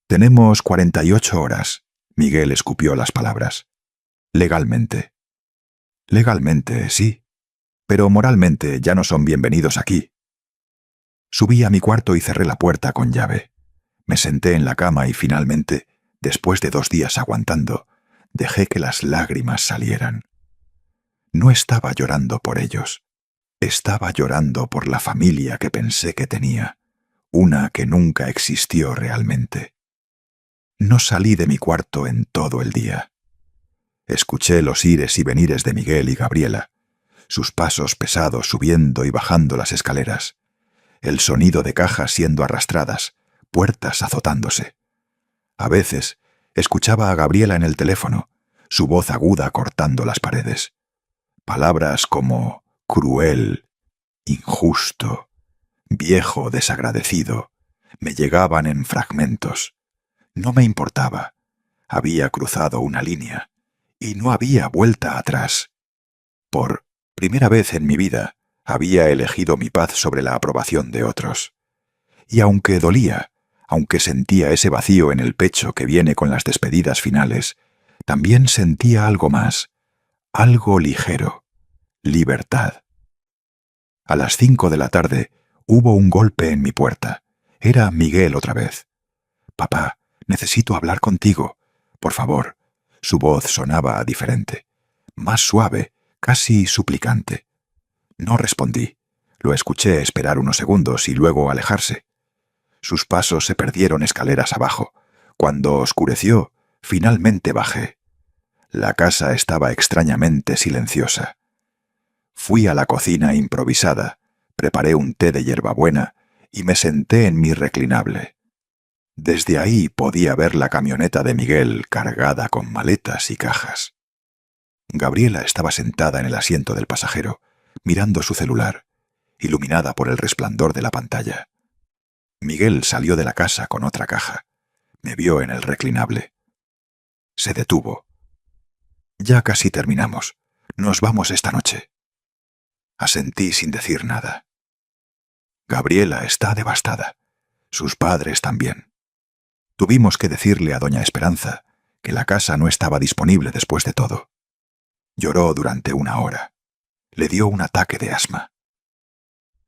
Tenemos 48 horas, Miguel escupió las palabras. Legalmente. Legalmente, sí, pero moralmente ya no son bienvenidos aquí. Subí a mi cuarto y cerré la puerta con llave. Me senté en la cama y finalmente, después de 2 días aguantando, dejé que las lágrimas salieran. No estaba llorando por ellos. Estaba llorando por la familia que pensé que tenía, una que nunca existió realmente. No salí de mi cuarto en todo el día. Escuché los ires y venires de Miguel y Gabriela, sus pasos pesados subiendo y bajando las escaleras, el sonido de cajas siendo arrastradas, puertas azotándose. A veces escuchaba a Gabriela en el teléfono, su voz aguda cortando las paredes. Palabras como cruel, injusto, viejo desagradecido, me llegaban en fragmentos. No me importaba. Había cruzado una línea y no había vuelta atrás. Por primera vez en mi vida, había elegido mi paz sobre la aprobación de otros. Y aunque dolía, aunque sentía ese vacío en el pecho que viene con las despedidas finales, también sentía algo más, algo ligero, libertad. A las 5 de la tarde hubo un golpe en mi puerta. Era Miguel otra vez. «Papá, necesito hablar contigo. Por favor». Su voz sonaba diferente, más suave, casi suplicante. No respondí. Lo escuché esperar unos segundos y luego alejarse. Sus pasos se perdieron escaleras abajo. Cuando oscureció, finalmente bajé. La casa estaba extrañamente silenciosa. Fui a la cocina improvisada, preparé un té de hierbabuena y me senté en mi reclinable. Desde ahí podía ver la camioneta de Miguel cargada con maletas y cajas. Gabriela estaba sentada en el asiento del pasajero, mirando su celular, iluminada por el resplandor de la pantalla. Miguel salió de la casa con otra caja. Me vio en el reclinable. Se detuvo. «Ya casi terminamos. Nos vamos esta noche». Asentí sin decir nada. Gabriela está devastada. Sus padres también. Tuvimos que decirle a doña Esperanza que la casa no estaba disponible después de todo. Lloró durante 1 hora. Le dio un ataque de asma.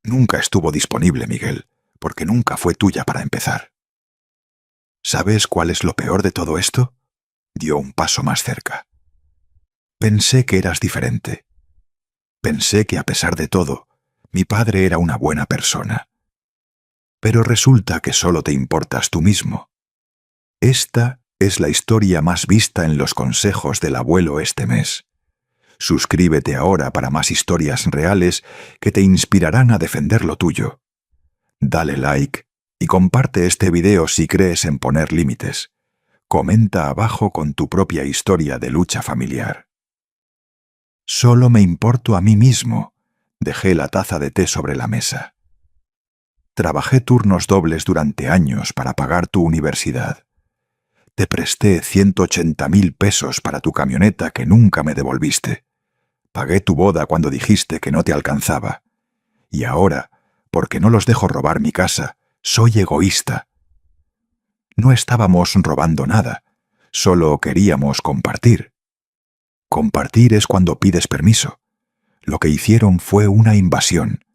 Nunca estuvo disponible, Miguel, porque nunca fue tuya para empezar. ¿Sabes cuál es lo peor de todo esto? Dio un paso más cerca. Pensé que eras diferente. Pensé que a pesar de todo, mi padre era una buena persona. Pero resulta que solo te importas tú mismo. Esta es la historia más vista en los consejos del abuelo este mes. Suscríbete ahora para más historias reales que te inspirarán a defender lo tuyo. Dale like y comparte este video si crees en poner límites. Comenta abajo con tu propia historia de lucha familiar. Solo me importo a mí mismo. Dejé la taza de té sobre la mesa. Trabajé turnos dobles durante años para pagar tu universidad. Te presté 180,000 pesos para tu camioneta que nunca me devolviste. Pagué tu boda cuando dijiste que no te alcanzaba. Y ahora, porque no los dejo robar mi casa, soy egoísta. No estábamos robando nada, solo queríamos compartir. Compartir es cuando pides permiso. Lo que hicieron fue una invasión.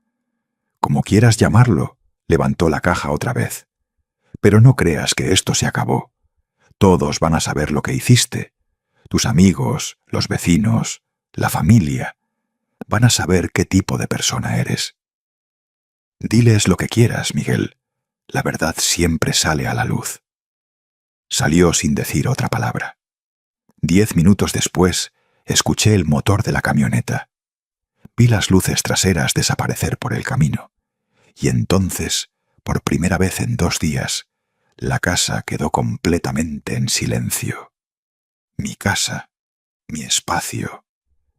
Como quieras llamarlo, levantó la caja otra vez. Pero no creas que esto se acabó. Todos van a saber lo que hiciste. Tus amigos, los vecinos, la familia. Van a saber qué tipo de persona eres. Diles lo que quieras, Miguel. La verdad siempre sale a la luz. Salió sin decir otra palabra. 10 minutos después, escuché el motor de la camioneta. Vi las luces traseras desaparecer por el camino. Y entonces, por primera vez en 2 días, la casa quedó completamente en silencio. Mi casa, mi espacio,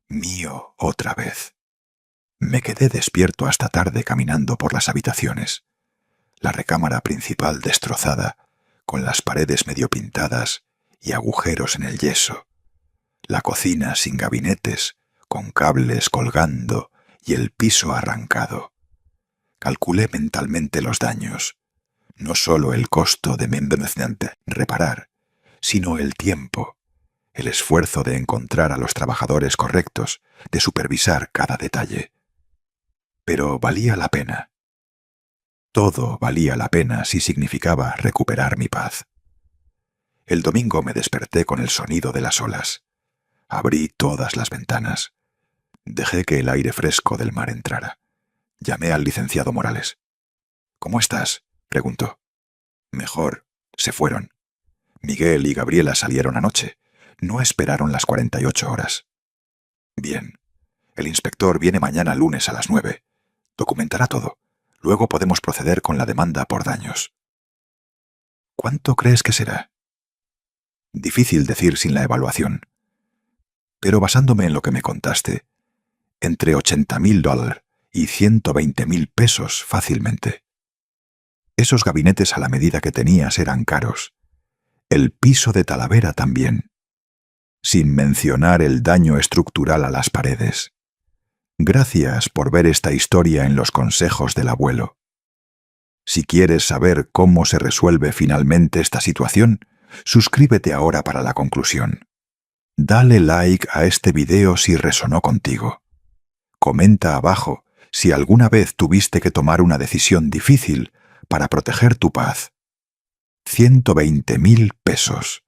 mío otra vez. Me quedé despierto hasta tarde caminando por las habitaciones. La recámara principal destrozada, con las paredes medio pintadas y agujeros en el yeso. La cocina sin gabinetes, con cables colgando y el piso arrancado. Calculé mentalmente los daños. No solo el costo de reparar, sino el tiempo, el esfuerzo de encontrar a los trabajadores correctos, de supervisar cada detalle. Pero valía la pena. Todo valía la pena si significaba recuperar mi paz. El domingo me desperté con el sonido de las olas. Abrí todas las ventanas. Dejé que el aire fresco del mar entrara. Llamé al licenciado Morales. «¿Cómo estás?», preguntó. «Mejor. Se fueron. Miguel y Gabriela salieron anoche. No esperaron las 48 horas». «Bien. El inspector viene mañana lunes a las 9. Documentará todo. Luego podemos proceder con la demanda por daños». «¿Cuánto crees que será?». Difícil decir sin la evaluación. Pero basándome en lo que me contaste, entre $80,000 y 120,000 pesos fácilmente. Esos gabinetes a la medida que tenías eran caros. El piso de Talavera también. Sin mencionar el daño estructural a las paredes. Gracias por ver esta historia en los consejos del abuelo. Si quieres saber cómo se resuelve finalmente esta situación, suscríbete ahora para la conclusión. Dale like a este video si resonó contigo. Comenta abajo si alguna vez tuviste que tomar una decisión difícil para proteger tu paz. 120,000 pesos.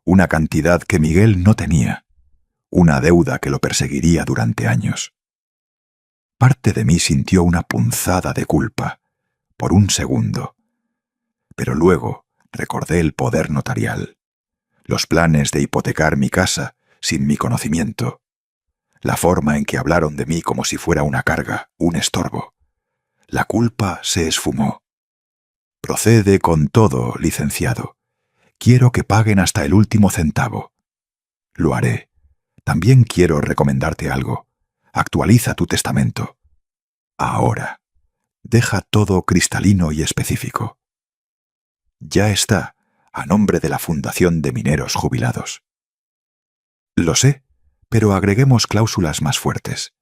Una cantidad que Miguel no tenía. Una deuda que lo perseguiría durante años. Parte de mí sintió una punzada de culpa, por un segundo. Pero luego recordé el poder notarial, los planes de hipotecar mi casa sin mi conocimiento, la forma en que hablaron de mí como si fuera una carga, un estorbo. La culpa se esfumó. «Procede con todo, licenciado. Quiero que paguen hasta el último centavo». «Lo haré. También quiero recomendarte algo. Actualiza tu testamento. Ahora. Deja todo cristalino y específico. Ya está, a nombre de la Fundación de Mineros Jubilados». «Lo sé, pero agreguemos cláusulas más fuertes,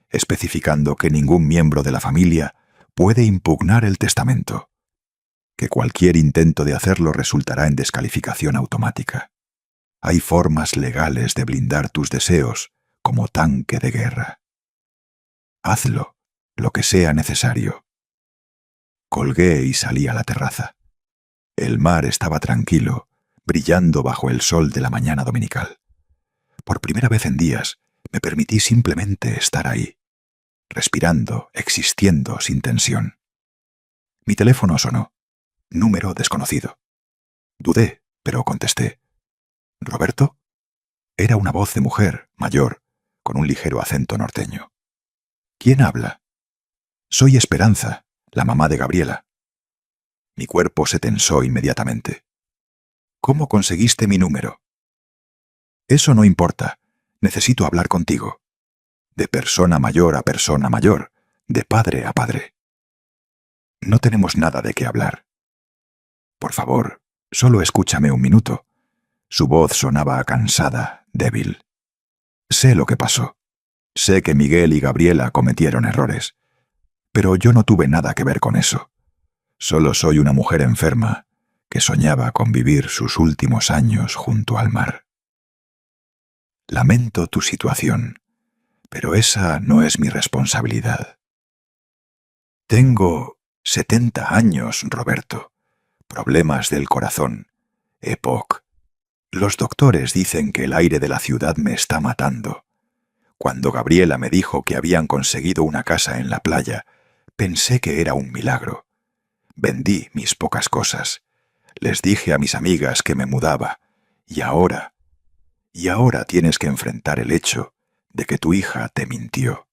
especificando que ningún miembro de la familia puede impugnar el testamento, que cualquier intento de hacerlo resultará en descalificación automática. Hay formas legales de blindar tus deseos como tanque de guerra. Hazlo, lo que sea necesario». Colgué y salí a la terraza. El mar estaba tranquilo, brillando bajo el sol de la mañana dominical. Por primera vez en días, me permití simplemente estar ahí, respirando, existiendo sin tensión. Mi teléfono sonó. Número desconocido. Dudé, pero contesté. «¿Roberto?». Era una voz de mujer, mayor, con un ligero acento norteño. «¿Quién habla?». «Soy Esperanza, la mamá de Gabriela». Mi cuerpo se tensó inmediatamente. «¿Cómo conseguiste mi número?». «Eso no importa. Necesito hablar contigo. De persona mayor a persona mayor, de padre a padre». No tenemos nada de qué hablar. Por favor, solo escúchame un minuto. Su voz sonaba cansada, débil. Sé lo que pasó. Sé que Miguel y Gabriela cometieron errores. Pero yo no tuve nada que ver con eso. Solo soy una mujer enferma que soñaba con vivir sus últimos años junto al mar. Lamento tu situación, pero esa no es mi responsabilidad. Tengo 70 años, Roberto. Problemas del corazón. EPOC. Los doctores dicen que el aire de la ciudad me está matando. Cuando Gabriela me dijo que habían conseguido una casa en la playa, pensé que era un milagro. Vendí mis pocas cosas. Les dije a mis amigas que me mudaba. Y ahora tienes que enfrentar el hecho de que tu hija te mintió,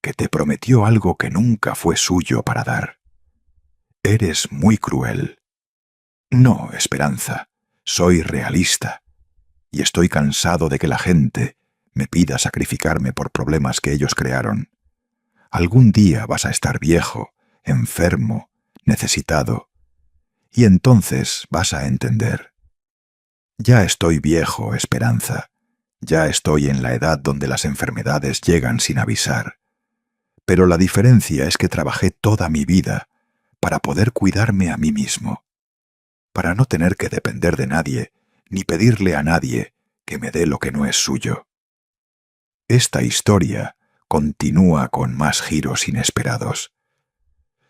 que te prometió algo que nunca fue suyo para dar. Eres muy cruel. No, Esperanza, soy realista. Y estoy cansado de que la gente me pida sacrificarme por problemas que ellos crearon. Algún día vas a estar viejo, enfermo, necesitado. Y entonces vas a entender. Ya estoy viejo, Esperanza. Ya estoy en la edad donde las enfermedades llegan sin avisar. Pero la diferencia es que trabajé toda mi vida para poder cuidarme a mí mismo, para no tener que depender de nadie, ni pedirle a nadie que me dé lo que no es suyo. Esta historia continúa con más giros inesperados.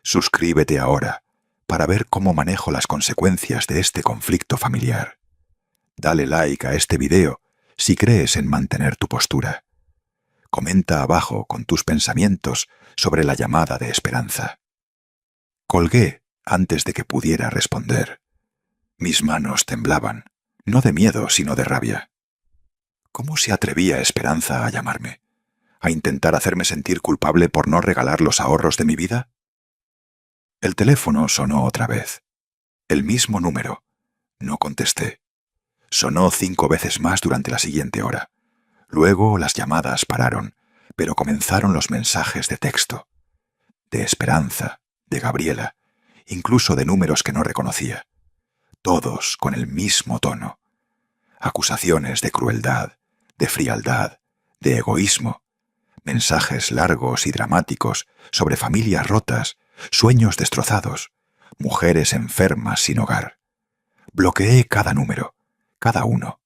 Suscríbete ahora para ver cómo manejo las consecuencias de este conflicto familiar. Dale like a este video si crees en mantener tu postura. Comenta abajo con tus pensamientos sobre la llamada de Esperanza. Colgué antes de que pudiera responder. Mis manos temblaban, no de miedo sino de rabia. ¿Cómo se atrevía Esperanza a llamarme? ¿A intentar hacerme sentir culpable por no regalar los ahorros de mi vida? El teléfono sonó otra vez. El mismo número. No contesté. Sonó 5 veces más durante la siguiente hora. Luego las llamadas pararon, pero comenzaron los mensajes de texto. De Esperanza, de Gabriela, incluso de números que no reconocía. Todos con el mismo tono. Acusaciones de crueldad, de frialdad, de egoísmo. Mensajes largos y dramáticos sobre familias rotas, sueños destrozados, mujeres enfermas sin hogar. Bloqueé cada número, cada uno,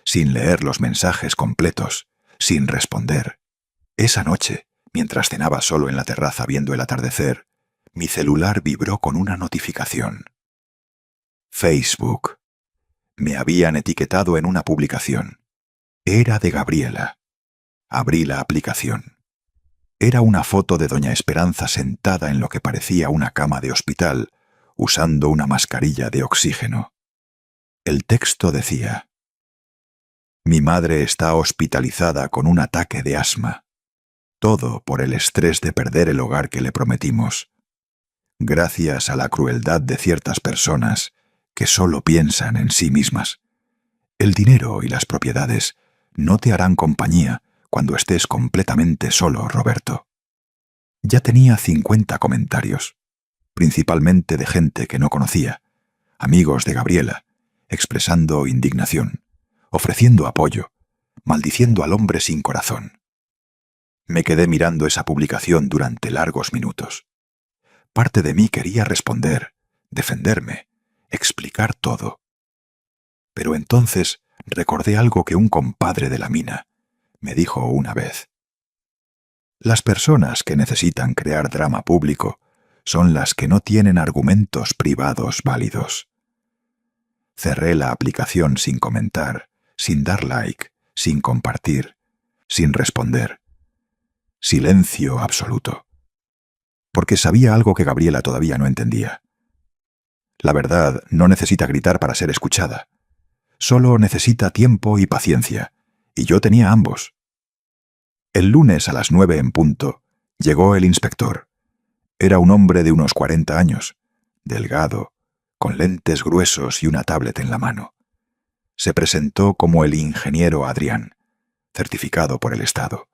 sin leer los mensajes completos, sin responder. Esa noche, mientras cenaba solo en la terraza viendo el atardecer, mi celular vibró con una notificación. Facebook. Me habían etiquetado en una publicación. Era de Gabriela. Abrí la aplicación. Era una foto de doña Esperanza sentada en lo que parecía una cama de hospital, usando una mascarilla de oxígeno. El texto decía: Mi madre está hospitalizada con un ataque de asma. Todo por el estrés de perder el hogar que le prometimos. Gracias a la crueldad de ciertas personas que solo piensan en sí mismas. El dinero y las propiedades no te harán compañía cuando estés completamente solo, Roberto. Ya tenía 50 comentarios, principalmente de gente que no conocía, amigos de Gabriela, expresando indignación, ofreciendo apoyo, maldiciendo al hombre sin corazón. Me quedé mirando esa publicación durante largos minutos. Parte de mí quería responder, defenderme, explicar todo. Pero entonces recordé algo que un compadre de la mina me dijo una vez. Las personas que necesitan crear drama público son las que no tienen argumentos privados válidos. Cerré la aplicación sin comentar, sin dar like, sin compartir, sin responder. Silencio absoluto. Porque sabía algo que Gabriela todavía no entendía. La verdad no necesita gritar para ser escuchada. Solo necesita tiempo y paciencia, y yo tenía ambos. El lunes a las 9 en punto, llegó el inspector. Era un hombre de unos 40 años, delgado, con lentes gruesos y una tablet en la mano. Se presentó como el ingeniero Adrián, certificado por el Estado.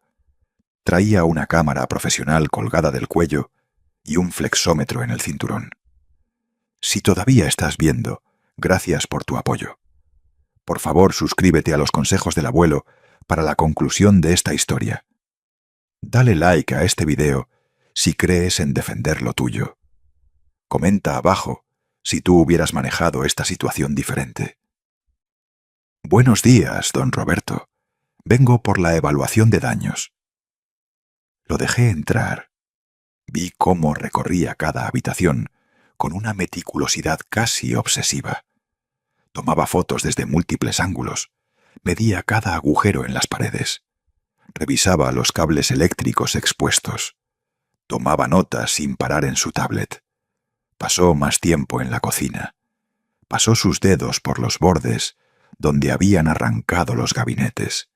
Traía una cámara profesional colgada del cuello y un flexómetro en el cinturón. Si todavía estás viendo, gracias por tu apoyo. Por favor, suscríbete a los consejos del abuelo para la conclusión de esta historia. Dale like a este video si crees en defender lo tuyo. Comenta abajo si tú hubieras manejado esta situación diferente. Buenos días, don Roberto. Vengo por la evaluación de daños. Lo dejé entrar. Vi cómo recorría cada habitación con una meticulosidad casi obsesiva. Tomaba fotos desde múltiples ángulos, medía cada agujero en las paredes, revisaba los cables eléctricos expuestos, tomaba notas sin parar en su tablet. Pasó más tiempo en la cocina. Pasó sus dedos por los bordes donde habían arrancado los gabinetes.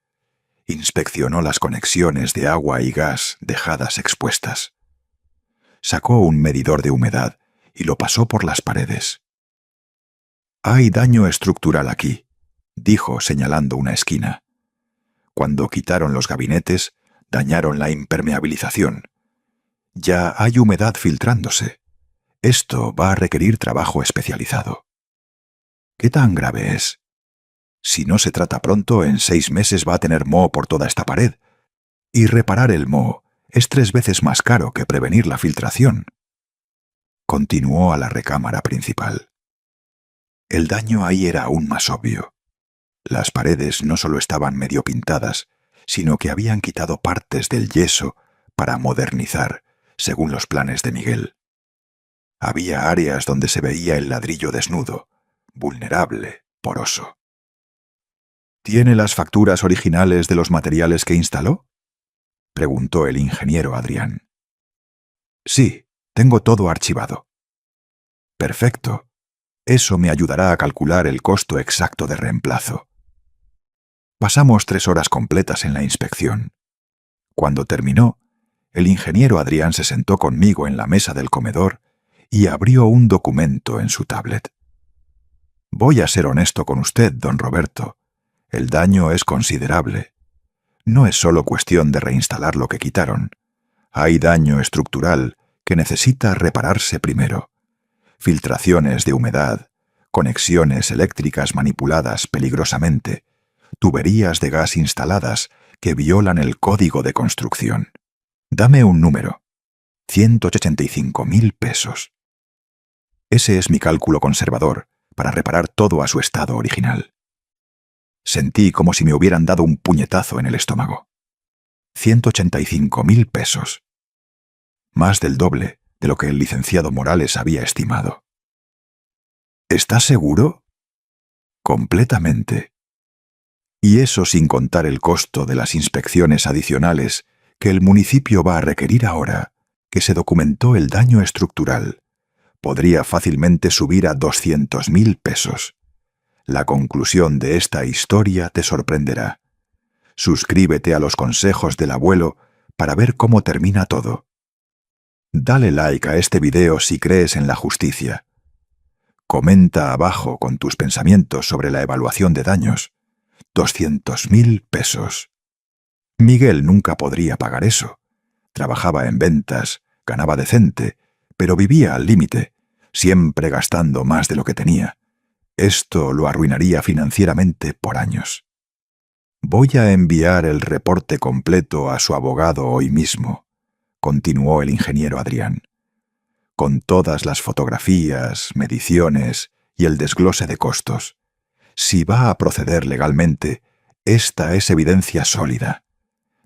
Inspeccionó las conexiones de agua y gas dejadas expuestas. Sacó un medidor de humedad y lo pasó por las paredes. «Hay daño estructural aquí», dijo señalando una esquina. Cuando quitaron los gabinetes, dañaron la impermeabilización. Ya hay humedad filtrándose. Esto va a requerir trabajo especializado. ¿Qué tan grave es? Si no se trata pronto, en 6 meses va a tener moho por toda esta pared. Y reparar el moho es 3 veces más caro que prevenir la filtración. Continuó a la recámara principal. El daño ahí era aún más obvio. Las paredes no solo estaban medio pintadas, sino que habían quitado partes del yeso para modernizar, según los planes de Miguel. Había áreas donde se veía el ladrillo desnudo, vulnerable, poroso. ¿Tiene las facturas originales de los materiales que instaló?, preguntó el ingeniero Adrián. Sí, tengo todo archivado. Perfecto. Eso me ayudará a calcular el costo exacto de reemplazo. Pasamos 3 horas completas en la inspección. Cuando terminó, el ingeniero Adrián se sentó conmigo en la mesa del comedor y abrió un documento en su tablet. Voy a ser honesto con usted, don Roberto. El daño es considerable. No es solo cuestión de reinstalar lo que quitaron. Hay daño estructural que necesita repararse primero. Filtraciones de humedad, conexiones eléctricas manipuladas peligrosamente, tuberías de gas instaladas que violan el código de construcción. Dame un número. 185.000 pesos. Ese es mi cálculo conservador para reparar todo a su estado original. Sentí como si me hubieran dado un puñetazo en el estómago. 185.000 pesos. Más del doble de lo que el licenciado Morales había estimado. ¿Estás seguro? Completamente. Y eso sin contar el costo de las inspecciones adicionales que el municipio va a requerir ahora que se documentó el daño estructural. Podría fácilmente subir a 200.000 pesos. La conclusión de esta historia te sorprenderá. Suscríbete a los consejos del abuelo para ver cómo termina todo. Dale like a este video si crees en la justicia. Comenta abajo con tus pensamientos sobre la evaluación de daños. 200.000 pesos. Miguel nunca podría pagar eso. Trabajaba en ventas, ganaba decente, pero vivía al límite, siempre gastando más de lo que tenía. Esto lo arruinaría financieramente por años. Voy a enviar el reporte completo a su abogado hoy mismo, continuó el ingeniero Adrián, con todas las fotografías, mediciones y el desglose de costos. Si va a proceder legalmente, esta es evidencia sólida.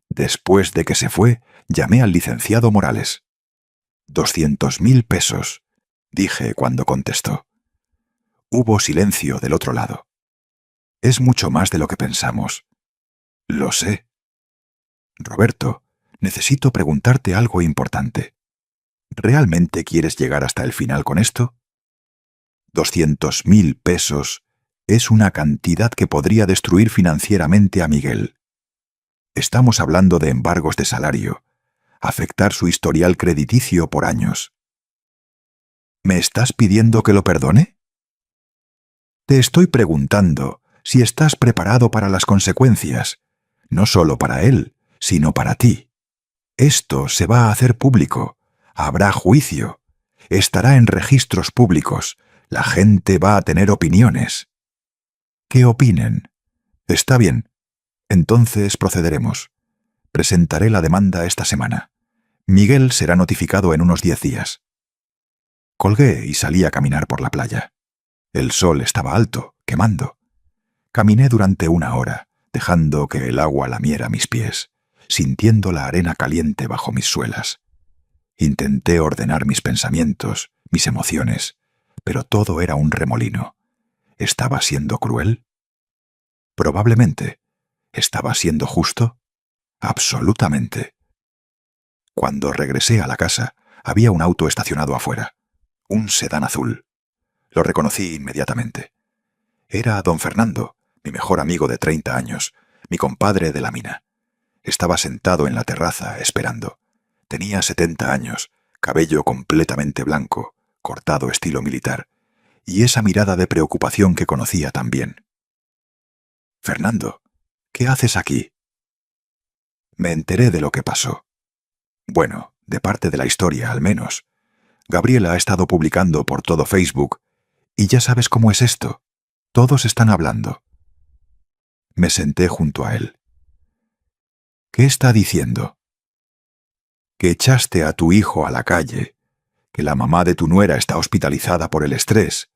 Después de que se fue, llamé al licenciado Morales. 200.000 pesos, dije cuando contestó. Hubo silencio del otro lado. Es mucho más de lo que pensamos. Lo sé. Roberto, necesito preguntarte algo importante. ¿Realmente quieres llegar hasta el final con esto? 200.000 pesos es una cantidad que podría destruir financieramente a Miguel. Estamos hablando de embargos de salario, afectar su historial crediticio por años. ¿Me estás pidiendo que lo perdone? Te estoy preguntando si estás preparado para las consecuencias, no solo para él, sino para ti. Esto se va a hacer público. Habrá juicio. Estará en registros públicos. La gente va a tener opiniones. ¿Qué opinen? Está bien. Entonces procederemos. Presentaré la demanda esta semana. Miguel será notificado en unos 10 días. Colgué y salí a caminar por la playa. El sol estaba alto, quemando. Caminé durante 1 hora, dejando que el agua lamiera mis pies, sintiendo la arena caliente bajo mis suelas. Intenté ordenar mis pensamientos, mis emociones, pero todo era un remolino. ¿Estaba siendo cruel? Probablemente. ¿Estaba siendo justo? Absolutamente. Cuando regresé a la casa, había un auto estacionado afuera. Un sedán azul. Lo reconocí inmediatamente. Era don Fernando, mi mejor amigo de 30 años, mi compadre de la mina. Estaba sentado en la terraza, esperando. Tenía 70 años, cabello completamente blanco, cortado estilo militar, y esa mirada de preocupación que conocía tan bien. «Fernando, ¿qué haces aquí?» Me enteré de lo que pasó. Bueno, de parte de la historia, al menos. Gabriela ha estado publicando por todo Facebook, y ya sabes cómo es esto. Todos están hablando. Me senté junto a él. ¿Qué está diciendo? Que echaste a tu hijo a la calle, que la mamá de tu nuera está hospitalizada por el estrés,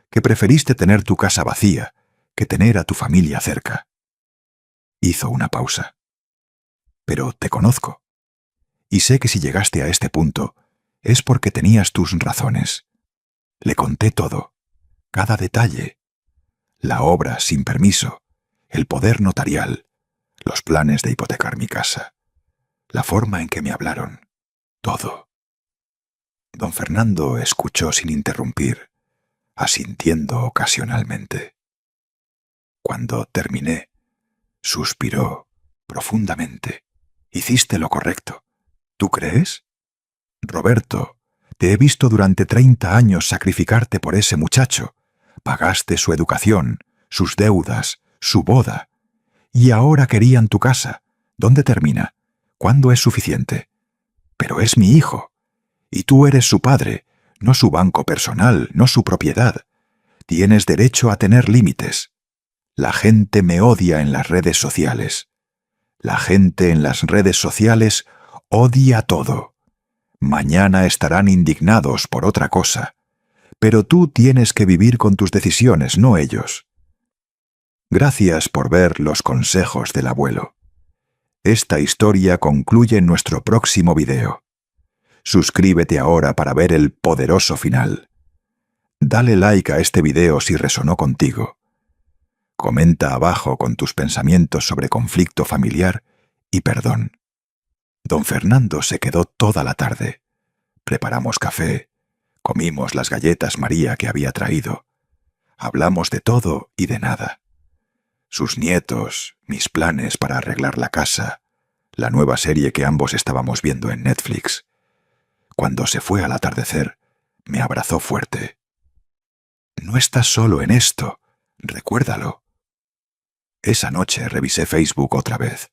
que preferiste tener tu casa vacía que tener a tu familia cerca. Hizo una pausa. Pero te conozco. Y sé que si llegaste a este punto es porque tenías tus razones. Le conté todo, cada detalle. La obra sin permiso, el poder notarial, los planes de hipotecar mi casa, la forma en que me hablaron, todo. Don Fernando escuchó sin interrumpir, asintiendo ocasionalmente. Cuando terminé, suspiró profundamente. Hiciste lo correcto. ¿Tú crees? Roberto, te he visto durante 30 años sacrificarte por ese muchacho. Pagaste su educación, sus deudas, su boda. Y ahora querían tu casa. ¿Dónde termina? ¿Cuándo es suficiente? Pero es mi hijo. Y tú eres su padre, no su banco personal, no su propiedad. Tienes derecho a tener límites. La gente me odia en las redes sociales. La gente en las redes sociales odia todo. Mañana estarán indignados por otra cosa. Pero tú tienes que vivir con tus decisiones, no ellos. Gracias por ver los consejos del abuelo. Esta historia concluye en nuestro próximo video. Suscríbete ahora para ver el poderoso final. Dale like a este video si resonó contigo. Comenta abajo con tus pensamientos sobre conflicto familiar y perdón. Don Fernando se quedó toda la tarde. Preparamos café, comimos las galletas María que había traído. Hablamos de todo y de nada. Sus nietos, mis planes para arreglar la casa, la nueva serie que ambos estábamos viendo en Netflix. Cuando se fue al atardecer, me abrazó fuerte. No estás solo en esto, recuérdalo. Esa noche revisé Facebook otra vez.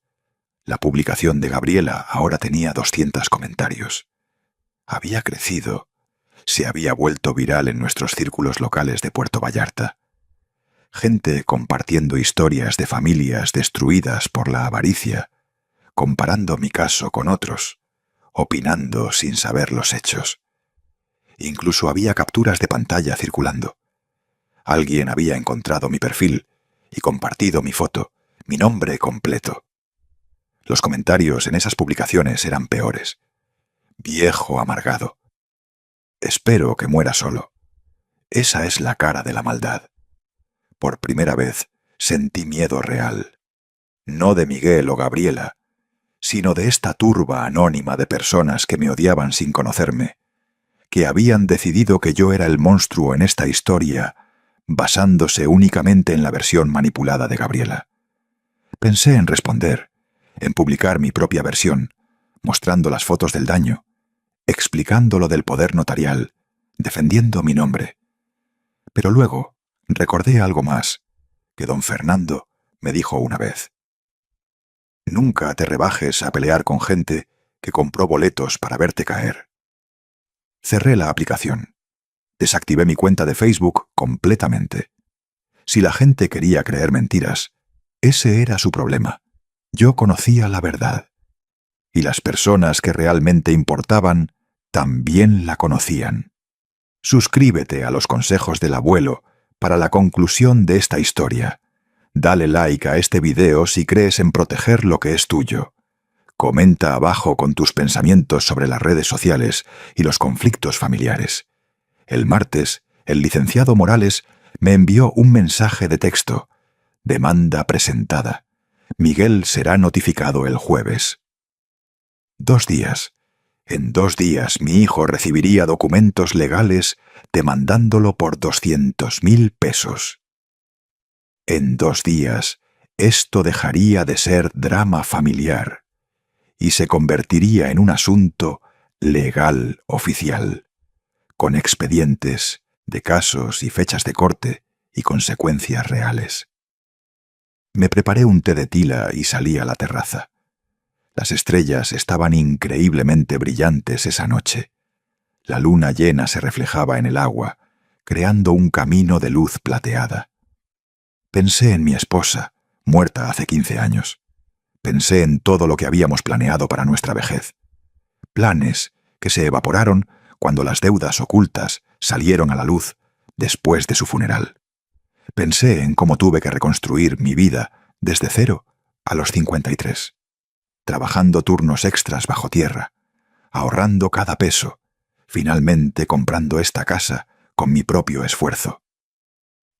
La publicación de Gabriela ahora tenía 200 comentarios. Había crecido. Se había vuelto viral en nuestros círculos locales de Puerto Vallarta. Gente compartiendo historias de familias destruidas por la avaricia, comparando mi caso con otros, opinando sin saber los hechos. Incluso había capturas de pantalla circulando. Alguien había encontrado mi perfil y compartido mi foto, mi nombre completo. Los comentarios en esas publicaciones eran peores. Viejo amargado. Espero que muera solo. Esa es la cara de la maldad. Por primera vez sentí miedo real. No de Miguel o Gabriela, sino de esta turba anónima de personas que me odiaban sin conocerme, que habían decidido que yo era el monstruo en esta historia, basándose únicamente en la versión manipulada de Gabriela. Pensé en responder, en publicar mi propia versión, mostrando las fotos del daño, explicando lo del poder notarial, defendiendo mi nombre. Pero luego recordé algo más, que don Fernando me dijo una vez. Nunca te rebajes a pelear con gente que compró boletos para verte caer. Cerré la aplicación. Desactivé mi cuenta de Facebook completamente. Si la gente quería creer mentiras, ese era su problema. Yo conocía la verdad. Y las personas que realmente importaban también la conocían. Suscríbete a los consejos del abuelo para la conclusión de esta historia. Dale like a este video si crees en proteger lo que es tuyo. Comenta abajo con tus pensamientos sobre las redes sociales y los conflictos familiares. El martes, el licenciado Morales me envió un mensaje de texto. Demanda presentada. Miguel será notificado el jueves. 2 días. En 2 días mi hijo recibiría documentos legales demandándolo por 200.000 pesos. En 2 días, esto dejaría de ser drama familiar y se convertiría en un asunto legal oficial, con expedientes de casos y fechas de corte y consecuencias reales. Me preparé un té de tila y salí a la terraza. Las estrellas estaban increíblemente brillantes esa noche. La luna llena se reflejaba en el agua, creando un camino de luz plateada. Pensé en mi esposa, muerta hace 15 años. Pensé en todo lo que habíamos planeado para nuestra vejez. Planes que se evaporaron cuando las deudas ocultas salieron a la luz después de su funeral. Pensé en cómo tuve que reconstruir mi vida desde cero a los 53, trabajando turnos extras bajo tierra, ahorrando cada peso, finalmente comprando esta casa con mi propio esfuerzo.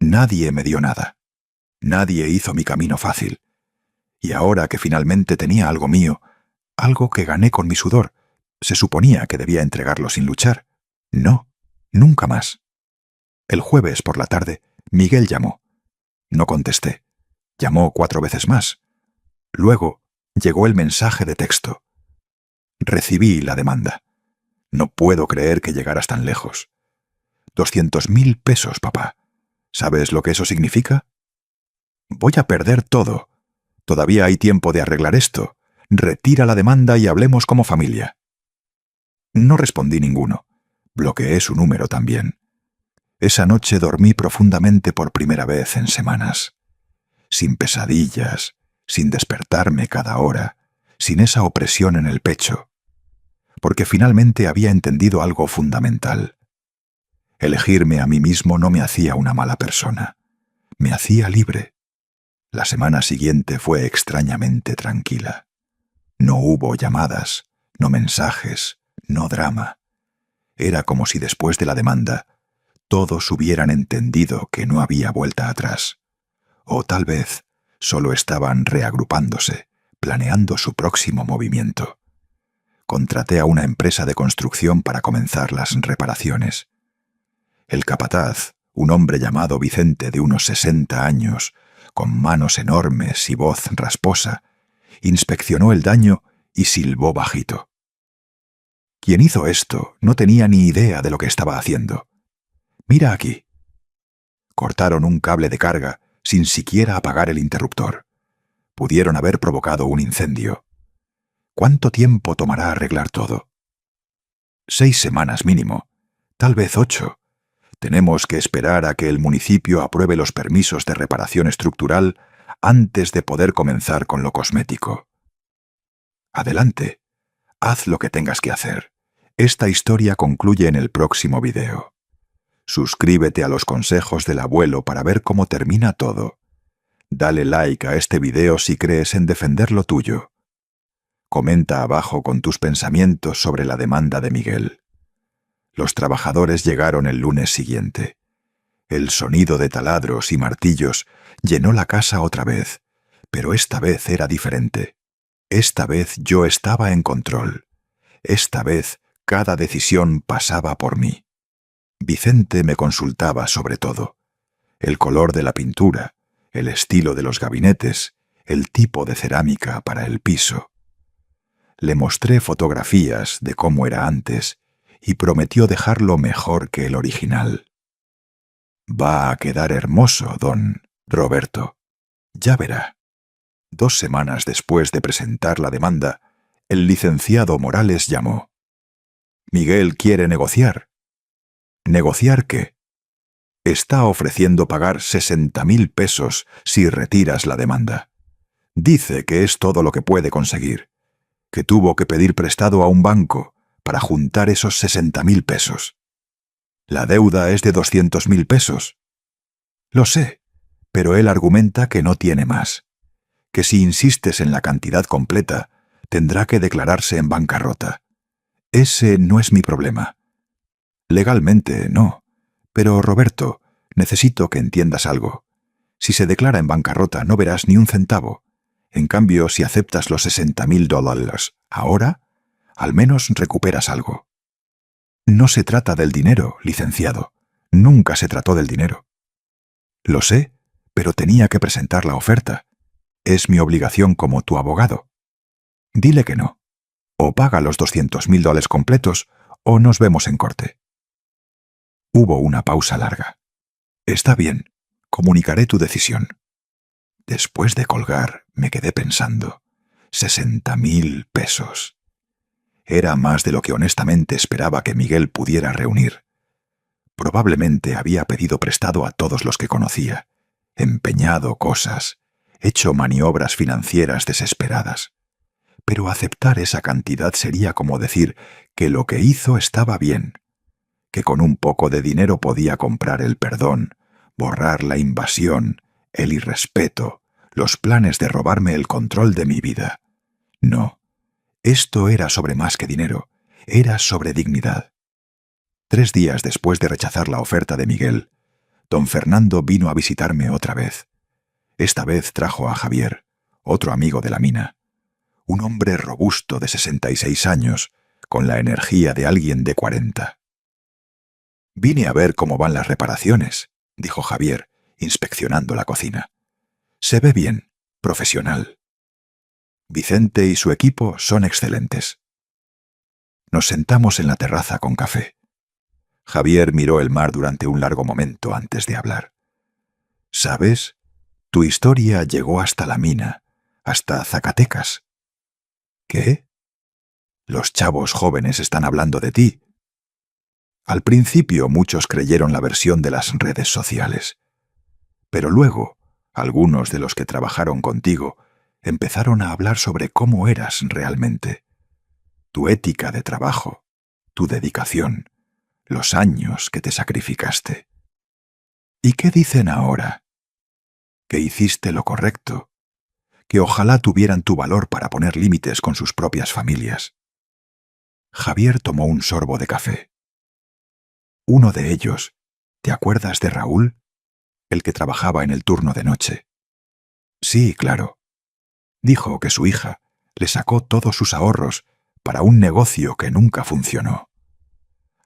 Nadie me dio nada. Nadie hizo mi camino fácil. Y ahora que finalmente tenía algo mío, algo que gané con mi sudor, se suponía que debía entregarlo sin luchar. No, nunca más. El jueves por la tarde, Miguel llamó. No contesté. Llamó 4 veces más. Luego llegó el mensaje de texto. Recibí la demanda. No puedo creer que llegaras tan lejos. 200.000 pesos, papá. ¿Sabes lo que eso significa? Voy a perder todo. Todavía hay tiempo de arreglar esto. Retira la demanda y hablemos como familia. No respondí ninguno. Bloqueé su número también. Esa noche dormí profundamente por primera vez en semanas. Sin pesadillas, sin despertarme cada hora, sin esa opresión en el pecho. Porque finalmente había entendido algo fundamental. Elegirme a mí mismo no me hacía una mala persona. Me hacía libre. La semana siguiente fue extrañamente tranquila. No hubo llamadas, no mensajes, no drama. Era como si después de la demanda todos hubieran entendido que no había vuelta atrás. O tal vez solo estaban reagrupándose, planeando su próximo movimiento. Contraté a una empresa de construcción para comenzar las reparaciones. El capataz, un hombre llamado Vicente de unos 60 años, con manos enormes y voz rasposa, inspeccionó el daño y silbó bajito. Quien hizo esto no tenía ni idea de lo que estaba haciendo. Mira aquí. Cortaron un cable de carga sin siquiera apagar el interruptor. Pudieron haber provocado un incendio. ¿Cuánto tiempo tomará arreglar todo? 6 semanas mínimo, tal vez 8. Tenemos que esperar a que el municipio apruebe los permisos de reparación estructural antes de poder comenzar con lo cosmético. Adelante, haz lo que tengas que hacer. Esta historia concluye en el próximo video. Suscríbete a los consejos del abuelo para ver cómo termina todo. Dale like a este video si crees en defender lo tuyo. Comenta abajo con tus pensamientos sobre la demanda de Miguel. Los trabajadores llegaron el lunes siguiente. El sonido de taladros y martillos llenó la casa otra vez, pero esta vez era diferente. Esta vez yo estaba en control. Esta vez cada decisión pasaba por mí. Vicente me consultaba sobre todo. El color de la pintura, el estilo de los gabinetes, el tipo de cerámica para el piso. Le mostré fotografías de cómo era antes y prometió dejarlo mejor que el original. Va a quedar hermoso, don Roberto. Ya verá. 2 semanas después de presentar la demanda, el licenciado Morales llamó. Miguel quiere negociar. ¿Negociar qué? Está ofreciendo pagar 60.000 pesos si retiras la demanda. Dice que es todo lo que puede conseguir, que tuvo que pedir prestado a un banco para juntar esos 60.000 pesos. La deuda es de 200.000 pesos. Lo sé, pero él argumenta que no tiene más, que si insistes en la cantidad completa, tendrá que declararse en bancarrota. Ese no es mi problema. Legalmente, no. Pero, Roberto, necesito que entiendas algo. Si se declara en bancarrota no verás ni un centavo. En cambio, si aceptas los $60.000 ahora, al menos recuperas algo. No se trata del dinero, licenciado. Nunca se trató del dinero. Lo sé, pero tenía que presentar la oferta. Es mi obligación como tu abogado. Dile que no. O paga los $200.000 completos o nos vemos en corte. Hubo una pausa larga. Está bien, comunicaré tu decisión. Después de colgar, me quedé pensando. 60.000 pesos. Era más de lo que honestamente esperaba que Miguel pudiera reunir. Probablemente había pedido prestado a todos los que conocía, empeñado cosas, hecho maniobras financieras desesperadas. Pero aceptar esa cantidad sería como decir que lo que hizo estaba bien, que con un poco de dinero podía comprar el perdón, borrar la invasión, el irrespeto, los planes de robarme el control de mi vida. No, esto era sobre más que dinero, era sobre dignidad. 3 días después de rechazar la oferta de Miguel, don Fernando vino a visitarme otra vez. Esta vez trajo a Javier, otro amigo de la mina, un hombre robusto de 66 años, con la energía de alguien de 40. «Vine a ver cómo van las reparaciones», dijo Javier, inspeccionando la cocina. «Se ve bien, profesional. Vicente y su equipo son excelentes». Nos sentamos en la terraza con café. Javier miró el mar durante un largo momento antes de hablar. «¿Sabes? Tu historia llegó hasta la mina, hasta Zacatecas». «¿Qué? Los chavos jóvenes están hablando de ti». Al principio muchos creyeron la versión de las redes sociales. Pero luego, algunos de los que trabajaron contigo empezaron a hablar sobre cómo eras realmente. Tu ética de trabajo, tu dedicación, los años que te sacrificaste. ¿Y qué dicen ahora? Que hiciste lo correcto, que ojalá tuvieran tu valor para poner límites con sus propias familias. Javier tomó un sorbo de café. Uno de ellos, ¿te acuerdas de Raúl? El que trabajaba en el turno de noche. Sí, claro. Dijo que su hija le sacó todos sus ahorros para un negocio que nunca funcionó.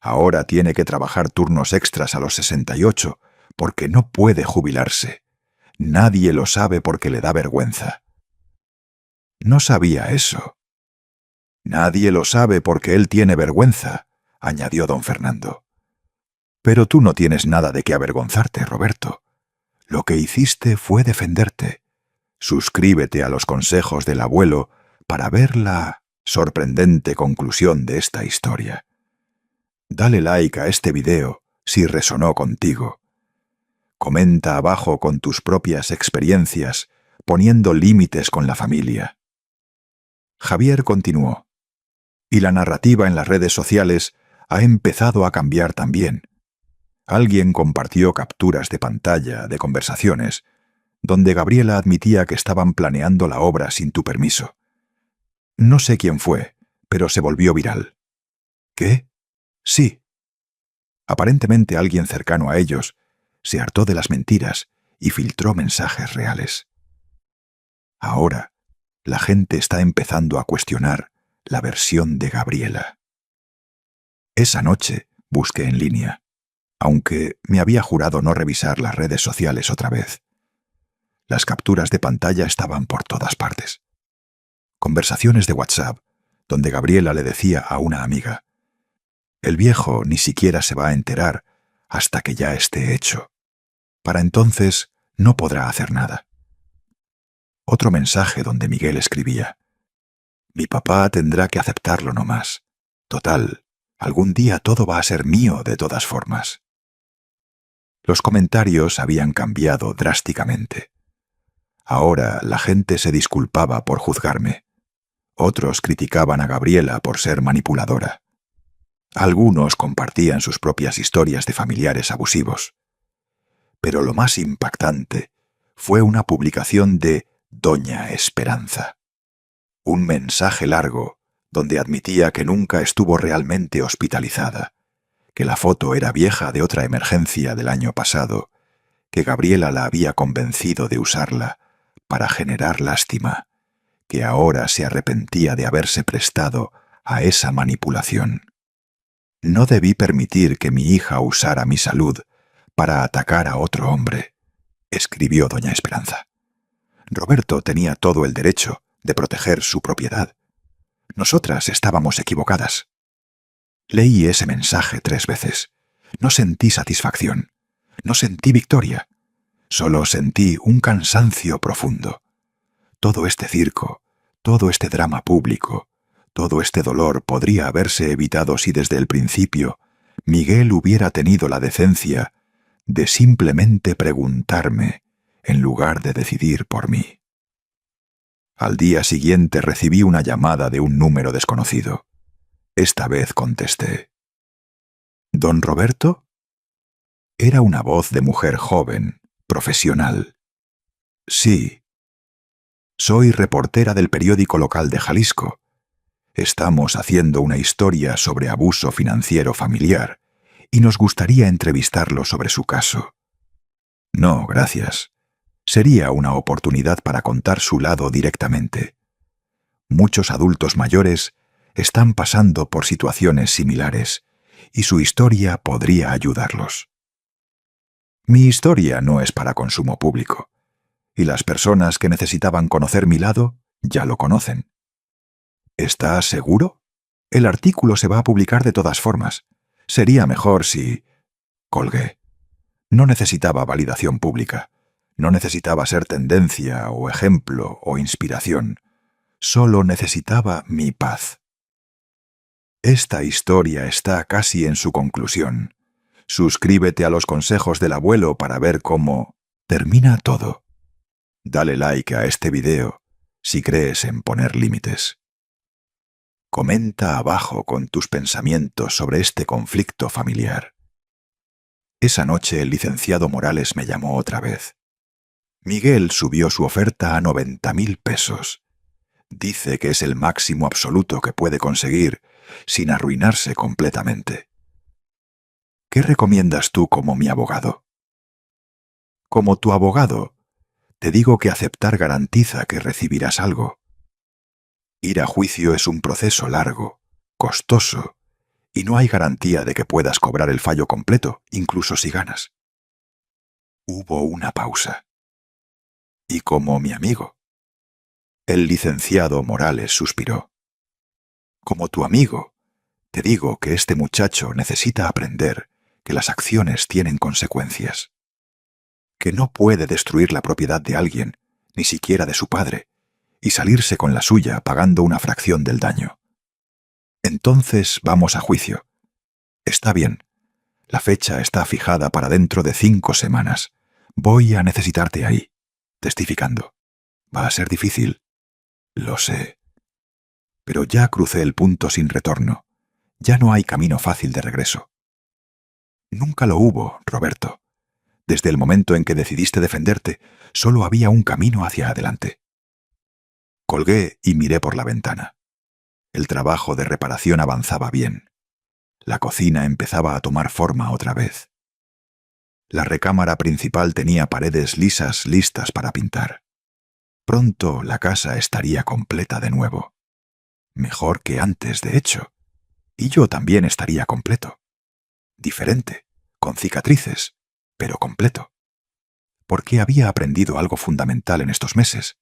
Ahora tiene que trabajar turnos extras a los 68 porque no puede jubilarse. Nadie lo sabe porque le da vergüenza. No sabía eso. Nadie lo sabe porque él tiene vergüenza, añadió don Fernando. Pero tú no tienes nada de qué avergonzarte, Roberto. Lo que hiciste fue defenderte. Suscríbete a los consejos del abuelo para ver la sorprendente conclusión de esta historia. Dale like a este video si resonó contigo. Comenta abajo con tus propias experiencias, poniendo límites con la familia. Javier continuó. Y la narrativa en las redes sociales ha empezado a cambiar también. Alguien compartió capturas de pantalla de conversaciones donde Gabriela admitía que estaban planeando la obra sin tu permiso. No sé quién fue, pero se volvió viral. ¿Qué? Sí. Aparentemente alguien cercano a ellos se hartó de las mentiras y filtró mensajes reales. Ahora, la gente está empezando a cuestionar la versión de Gabriela. Esa noche busqué en línea, aunque me había jurado no revisar las redes sociales otra vez. Las capturas de pantalla estaban por todas partes. Conversaciones de WhatsApp, donde Gabriela le decía a una amiga: «El viejo ni siquiera se va a enterar hasta que ya esté hecho. Para entonces no podrá hacer nada». Otro mensaje donde Miguel escribía: «Mi papá tendrá que aceptarlo nomás. Total, Algún día todo va a ser mío de todas formas. Los comentarios habían cambiado drásticamente. Ahora la gente se disculpaba por juzgarme. Otros criticaban a Gabriela por ser manipuladora. Algunos compartían sus propias historias de familiares abusivos. Pero lo más impactante fue una publicación de Doña Esperanza. Un mensaje largo donde admitía que nunca estuvo realmente hospitalizada, que la foto era vieja de otra emergencia del año pasado, que Gabriela la había convencido de usarla para generar lástima, que ahora se arrepentía de haberse prestado a esa manipulación. No debí permitir que mi hija usara mi salud para atacar a otro hombre, escribió doña Esperanza. Roberto tenía todo el derecho de proteger su propiedad. Nosotras estábamos equivocadas. Leí ese mensaje 3 veces. No sentí satisfacción. No sentí victoria. Solo sentí un cansancio profundo. Todo este circo, todo este drama público, todo este dolor podría haberse evitado si desde el principio Miguel hubiera tenido la decencia de simplemente preguntarme en lugar de decidir por mí. Al día siguiente recibí una llamada de un número desconocido. Esta vez contesté. ¿Don Roberto? Era una voz de mujer joven, profesional. Sí. Soy reportera del periódico local de Jalisco. Estamos haciendo una historia sobre abuso financiero familiar y nos gustaría entrevistarlo sobre su caso. No, gracias. Sería una oportunidad para contar su lado directamente. Muchos adultos mayores están pasando por situaciones similares y su historia podría ayudarlos. Mi historia no es para consumo público, y las personas que necesitaban conocer mi lado ya lo conocen. ¿Estás seguro? El artículo se va a publicar de todas formas. Sería mejor si... Colgué. No necesitaba validación pública. No necesitaba ser tendencia o ejemplo o inspiración. Solo necesitaba mi paz. Esta historia está casi en su conclusión. Suscríbete a los consejos del abuelo para ver cómo termina todo. Dale like a este video si crees en poner límites. Comenta abajo con tus pensamientos sobre este conflicto familiar. Esa noche el licenciado Morales me llamó otra vez. Miguel subió su oferta a 90,000 pesos. Dice que es el máximo absoluto que puede conseguir sin arruinarse completamente. ¿Qué recomiendas tú como mi abogado? Como tu abogado, te digo que aceptar garantiza que recibirás algo. Ir a juicio es un proceso largo, costoso, y no hay garantía de que puedas cobrar el fallo completo, incluso si ganas. Hubo una pausa. Y como mi amigo. El licenciado Morales suspiró. Como tu amigo, te digo que este muchacho necesita aprender que las acciones tienen consecuencias. Que no puede destruir la propiedad de alguien, ni siquiera de su padre, y salirse con la suya pagando una fracción del daño. Entonces vamos a juicio. Está bien. La fecha está fijada para dentro de 5 semanas. Voy a necesitarte ahí, testificando. Va a ser difícil. Lo sé. Pero ya crucé el punto sin retorno. Ya no hay camino fácil de regreso. Nunca lo hubo, Roberto. Desde el momento en que decidiste defenderte, solo había un camino hacia adelante. Colgué y miré por la ventana. El trabajo de reparación avanzaba bien. La cocina empezaba a tomar forma otra vez. La recámara principal tenía paredes lisas listas para pintar. Pronto la casa estaría completa de nuevo. Mejor que antes, de hecho. Y yo también estaría completo. Diferente, con cicatrices, pero completo. Porque había aprendido algo fundamental en estos meses.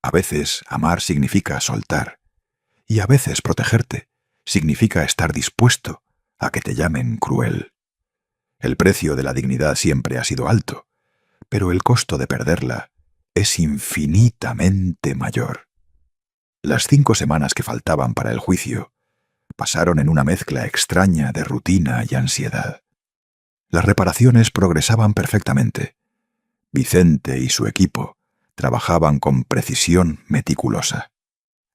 A veces amar significa soltar, y a veces protegerte significa estar dispuesto a que te llamen cruel. El precio de la dignidad siempre ha sido alto, pero el costo de perderla es infinitamente mayor. Las 5 semanas que faltaban para el juicio pasaron en una mezcla extraña de rutina y ansiedad. Las reparaciones progresaban perfectamente. Vicente y su equipo trabajaban con precisión meticulosa.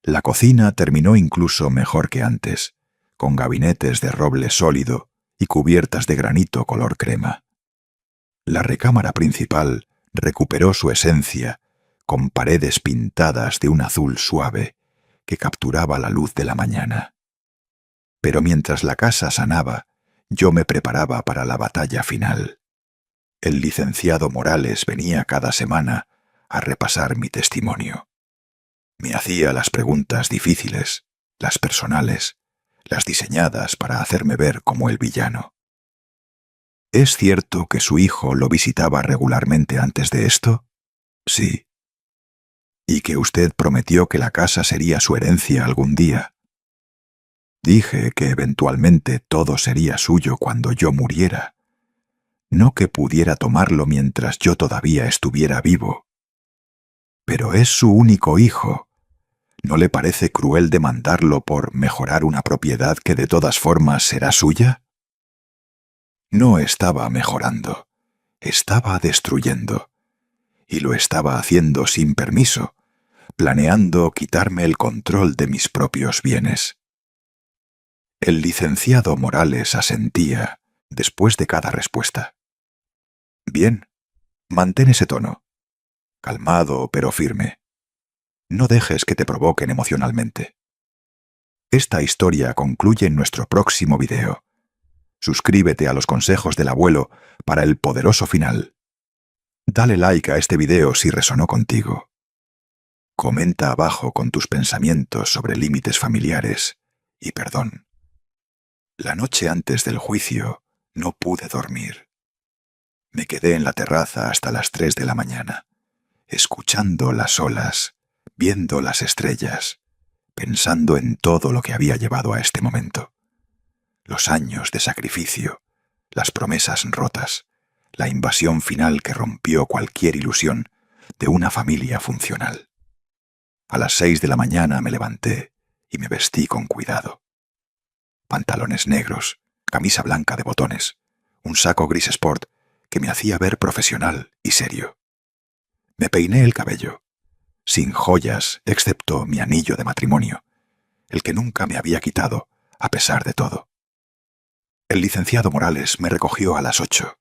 La cocina terminó incluso mejor que antes, con gabinetes de roble sólido y cubiertas de granito color crema. La recámara principal recuperó su esencia, con paredes pintadas de un azul suave que capturaba la luz de la mañana. Pero mientras la casa sanaba, yo me preparaba para la batalla final. El licenciado Morales venía cada semana a repasar mi testimonio. Me hacía las preguntas difíciles, las personales, las diseñadas para hacerme ver como el villano. ¿Es cierto que su hijo lo visitaba regularmente antes de esto? Sí. ¿Y que usted prometió que la casa sería su herencia algún día? Dije que eventualmente todo sería suyo cuando yo muriera, no que pudiera tomarlo mientras yo todavía estuviera vivo. Pero es su único hijo. ¿No le parece cruel demandarlo por mejorar una propiedad que de todas formas será suya? No estaba mejorando, estaba destruyendo. Y lo estaba haciendo sin permiso, planeando quitarme el control de mis propios bienes. El licenciado Morales asentía después de cada respuesta. Bien, mantén ese tono. Calmado pero firme. No dejes que te provoquen emocionalmente. Esta historia concluye en nuestro próximo video. Suscríbete a los consejos del abuelo para el poderoso final. Dale like a este video si resonó contigo. Comenta abajo con tus pensamientos sobre límites familiares y perdón. La noche antes del juicio no pude dormir. Me quedé en la terraza hasta las 3 de la mañana, escuchando las olas, viendo las estrellas, pensando en todo lo que había llevado a este momento. Los años de sacrificio, las promesas rotas, la invasión final que rompió cualquier ilusión de una familia funcional. A las 6 de la mañana me levanté y me vestí con cuidado. Pantalones negros, camisa blanca de botones, un saco gris sport que me hacía ver profesional y serio. Me peiné el cabello, sin joyas excepto mi anillo de matrimonio, el que nunca me había quitado a pesar de todo. El licenciado Morales me recogió a las 8.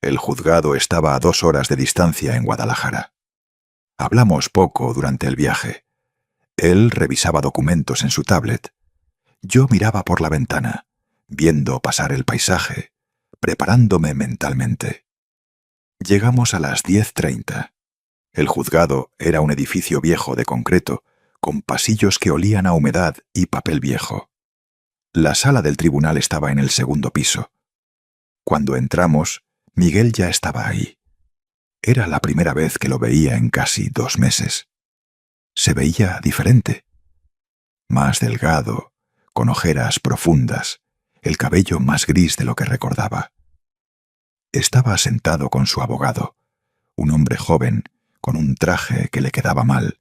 El juzgado estaba a 2 horas de distancia en Guadalajara. Hablamos poco durante el viaje. Él revisaba documentos en su tablet. Yo miraba por la ventana, viendo pasar el paisaje, preparándome mentalmente. Llegamos a las 10:30. El juzgado era un edificio viejo de concreto, con pasillos que olían a humedad y papel viejo. La sala del tribunal estaba en el segundo piso. Cuando entramos, Miguel ya estaba ahí. Era la primera vez que lo veía en casi 2 meses. Se veía diferente. Más delgado, con ojeras profundas, el cabello más gris de lo que recordaba. Estaba sentado con su abogado, un hombre joven, con un traje que le quedaba mal,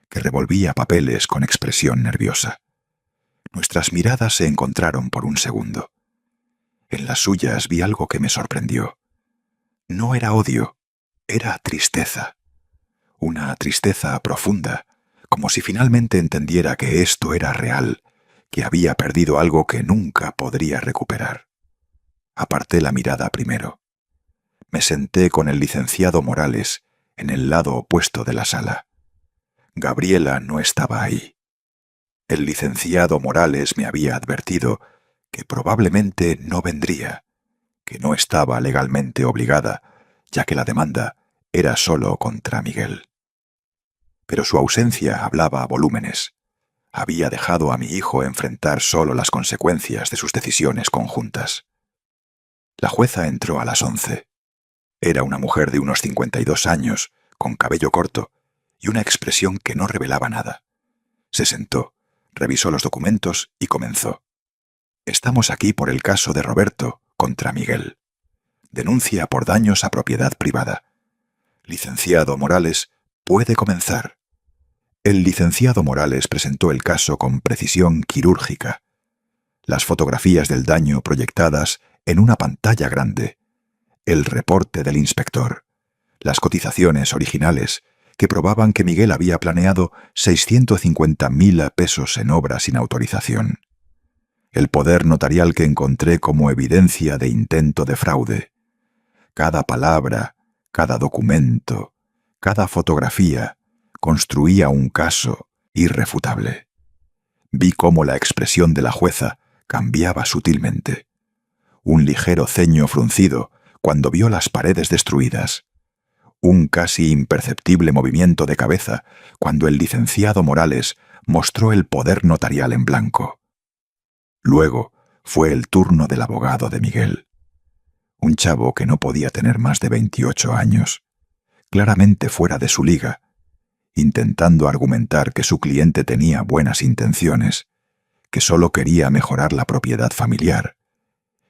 que revolvía papeles con expresión nerviosa. Nuestras miradas se encontraron por un segundo. En las suyas vi algo que me sorprendió. No era odio, era tristeza. Una tristeza profunda, como si finalmente entendiera que esto era real, que había perdido algo que nunca podría recuperar. Aparté la mirada primero. Me senté con el licenciado Morales en el lado opuesto de la sala. Gabriela no estaba ahí. El licenciado Morales me había advertido que probablemente no vendría, que no estaba legalmente obligada, ya que la demanda era solo contra Miguel. Pero su ausencia hablaba a volúmenes. Había dejado a mi hijo enfrentar solo las consecuencias de sus decisiones conjuntas. La jueza entró a las 11. Era una mujer de unos 52 años, con cabello corto y una expresión que no revelaba nada. Se sentó, revisó los documentos y comenzó. Estamos aquí por el caso de Roberto contra Miguel. Denuncia por daños a propiedad privada. Licenciado Morales, puede comenzar. El licenciado Morales presentó el caso con precisión quirúrgica. las fotografías del daño proyectadas en una pantalla grande, el reporte del inspector, las cotizaciones originales que probaban que Miguel había planeado 650.000 pesos en obra sin autorización, el poder notarial que encontré como evidencia de intento de fraude. Cada palabra, cada documento, cada fotografía construía un caso irrefutable. Vi cómo la expresión de la jueza cambiaba sutilmente. Un ligero ceño fruncido cuando vio las paredes destruidas. Un casi imperceptible movimiento de cabeza cuando el licenciado Morales mostró el poder notarial en blanco. Luego fue el turno del abogado de Miguel. Un chavo que no podía tener más de 28 años, claramente fuera de su liga, intentando argumentar que su cliente tenía buenas intenciones, que solo quería mejorar la propiedad familiar,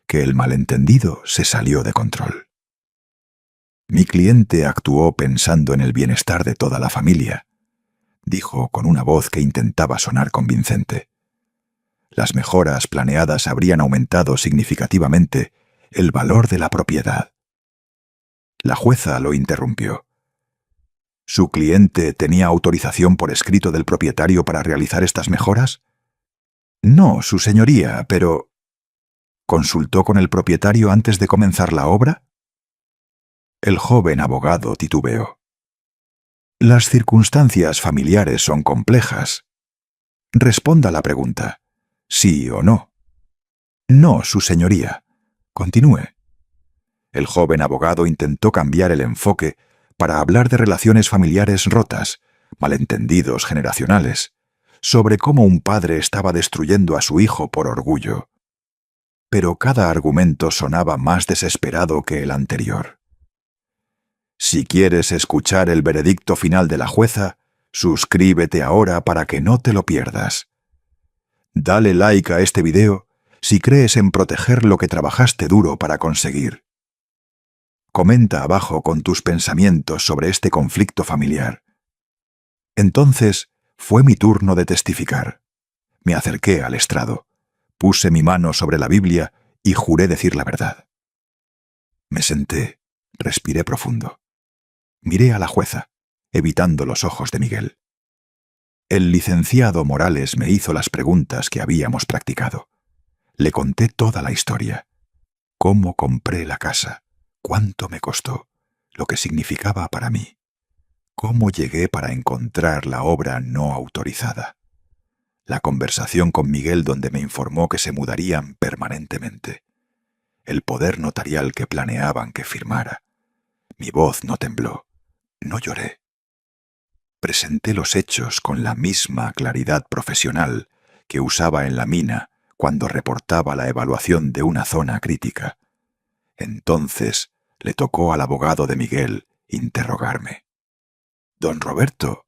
que el malentendido se salió de control. Mi cliente actuó pensando en el bienestar de toda la familia, dijo con una voz que intentaba sonar convincente. Las mejoras planeadas habrían aumentado significativamente el valor de la propiedad. La jueza lo interrumpió. ¿Su cliente tenía autorización por escrito del propietario para realizar estas mejoras? No, su señoría, pero... ¿Consultó con el propietario antes de comenzar la obra? El joven abogado titubeó. Las circunstancias familiares son complejas. Responda la pregunta, ¿sí o no? No, su señoría. Continúe. El joven abogado intentó cambiar el enfoque para hablar de relaciones familiares rotas, malentendidos generacionales, sobre cómo un padre estaba destruyendo a su hijo por orgullo. Pero cada argumento sonaba más desesperado que el anterior. Si quieres escuchar el veredicto final de la jueza, suscríbete ahora para que no te lo pierdas. Dale like a este video si crees en proteger lo que trabajaste duro para conseguir. Comenta abajo con tus pensamientos sobre este conflicto familiar. Entonces fue mi turno de testificar. Me acerqué al estrado, puse mi mano sobre la Biblia y juré decir la verdad. Me senté, respiré profundo. Miré a la jueza, evitando los ojos de Miguel. El licenciado Morales me hizo las preguntas que habíamos practicado. Le conté toda la historia. Cómo compré la casa, cuánto me costó, lo que significaba para mí. Cómo llegué para encontrar la obra no autorizada. La conversación con Miguel donde me informó que se mudarían permanentemente. El poder notarial que planeaban que firmara. Mi voz no tembló. No lloré. Presenté los hechos con la misma claridad profesional que usaba en la mina cuando reportaba la evaluación de una zona crítica. Entonces le tocó al abogado de Miguel interrogarme. «Don Roberto,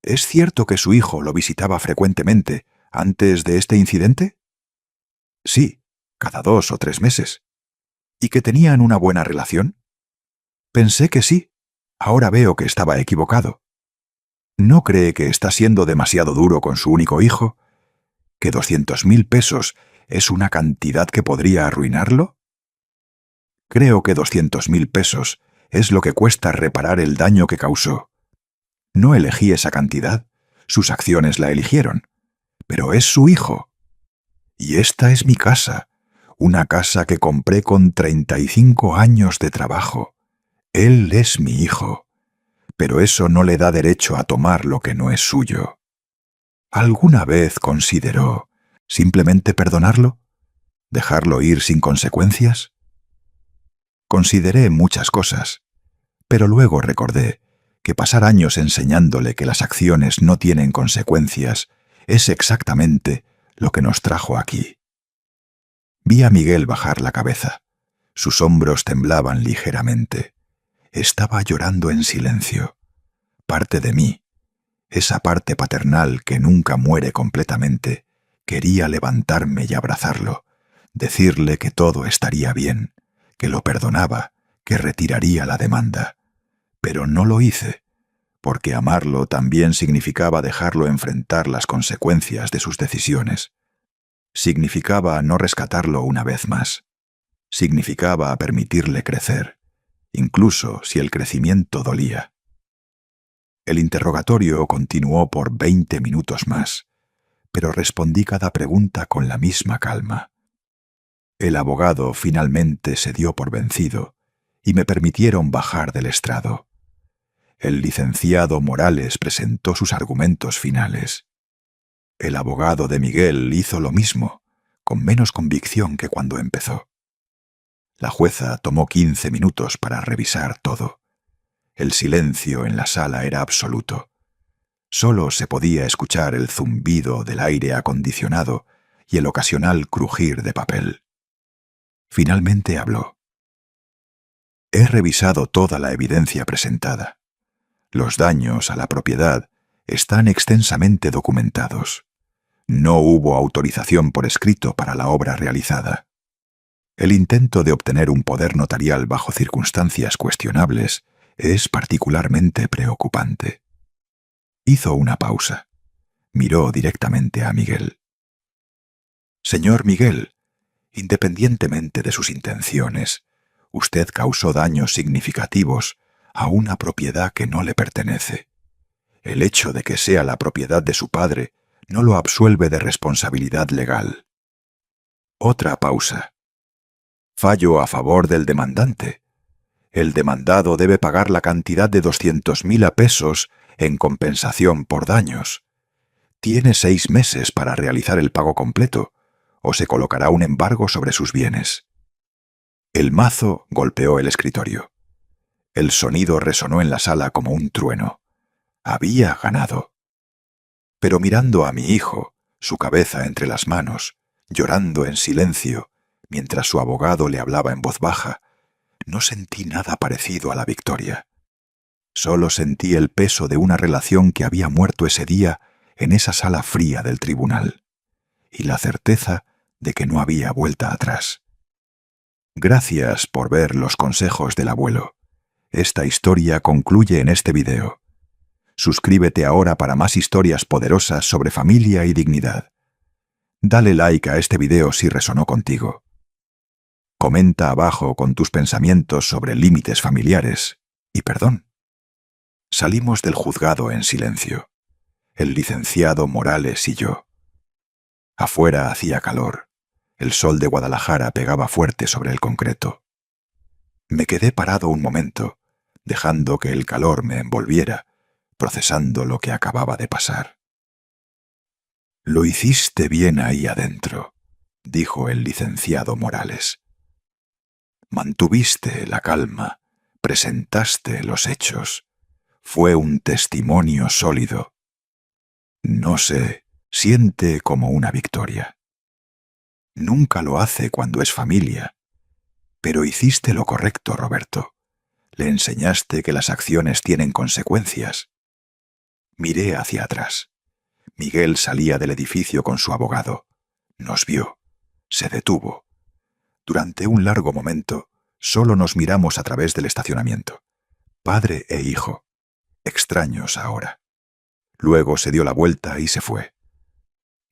¿es cierto que su hijo lo visitaba frecuentemente antes de este incidente?» «Sí, cada 2 o 3 meses». «¿Y que tenían una buena relación?» «Pensé que sí. Ahora veo que estaba equivocado». ¿No cree que está siendo demasiado duro con su único hijo? ¿Que 200.000 pesos es una cantidad que podría arruinarlo? Creo que 200.000 pesos es lo que cuesta reparar el daño que causó. No elegí esa cantidad, sus acciones la eligieron, pero es su hijo. Y esta es mi casa, una casa que compré con 35 años de trabajo. Él es mi hijo, pero eso no le da derecho a tomar lo que no es suyo. ¿Alguna vez consideró simplemente perdonarlo? ¿Dejarlo ir sin consecuencias? Consideré muchas cosas, pero luego recordé que pasar años enseñándole que las acciones no tienen consecuencias es exactamente lo que nos trajo aquí. Vi a Miguel bajar la cabeza. Sus hombros temblaban ligeramente. Estaba llorando en silencio. Parte de mí, esa parte paternal que nunca muere completamente, quería levantarme y abrazarlo, decirle que todo estaría bien, que lo perdonaba, que retiraría la demanda. Pero no lo hice, porque amarlo también significaba dejarlo enfrentar las consecuencias de sus decisiones. Significaba no rescatarlo una vez más. Significaba permitirle crecer, incluso si el crecimiento dolía. El interrogatorio continuó por 20 minutos más, pero respondí cada pregunta con la misma calma. El abogado finalmente se dio por vencido y me permitieron bajar del estrado. El licenciado Morales presentó sus argumentos finales. El abogado de Miguel hizo lo mismo, con menos convicción que cuando empezó. La jueza tomó 15 minutos para revisar todo. El silencio en la sala era absoluto. Solo se podía escuchar el zumbido del aire acondicionado y el ocasional crujir de papel. Finalmente habló. He revisado toda la evidencia presentada. Los daños a la propiedad están extensamente documentados. No hubo autorización por escrito para la obra realizada. El intento de obtener un poder notarial bajo circunstancias cuestionables es particularmente preocupante. Hizo una pausa. Miró directamente a Miguel. Señor Miguel, independientemente de sus intenciones, usted causó daños significativos a una propiedad que no le pertenece. El hecho de que sea la propiedad de su padre no lo absuelve de responsabilidad legal. Otra pausa. Fallo a favor del demandante. El demandado debe pagar la cantidad de 200.000 pesos en compensación por daños. Tiene 6 meses para realizar el pago completo, o se colocará un embargo sobre sus bienes. El mazo golpeó el escritorio. El sonido resonó en la sala como un trueno. Había ganado. Pero mirando a mi hijo, su cabeza entre las manos, llorando en silencio, mientras su abogado le hablaba en voz baja, no sentí nada parecido a la victoria. Solo sentí el peso de una relación que había muerto ese día en esa sala fría del tribunal, y la certeza de que no había vuelta atrás. Gracias por ver los consejos del abuelo. Esta historia concluye en este video. Suscríbete ahora para más historias poderosas sobre familia y dignidad. Dale like a este video si resonó contigo. Comenta abajo con tus pensamientos sobre límites familiares y perdón. Salimos del juzgado en silencio, el licenciado Morales y yo. Afuera hacía calor. El sol de Guadalajara pegaba fuerte sobre el concreto. Me quedé parado un momento, dejando que el calor me envolviera, procesando lo que acababa de pasar. «Lo hiciste bien ahí adentro», dijo el licenciado Morales. «Mantuviste la calma, presentaste los hechos. Fue un testimonio sólido. No sé, siente como una victoria. Nunca lo hace cuando es familia. Pero hiciste lo correcto, Roberto. Le enseñaste que las acciones tienen consecuencias». Miré hacia atrás. Miguel salía del edificio con su abogado. Nos vio. Se detuvo. Durante un largo momento, solo nos miramos a través del estacionamiento. Padre e hijo. Extraños ahora. Luego se dio la vuelta y se fue.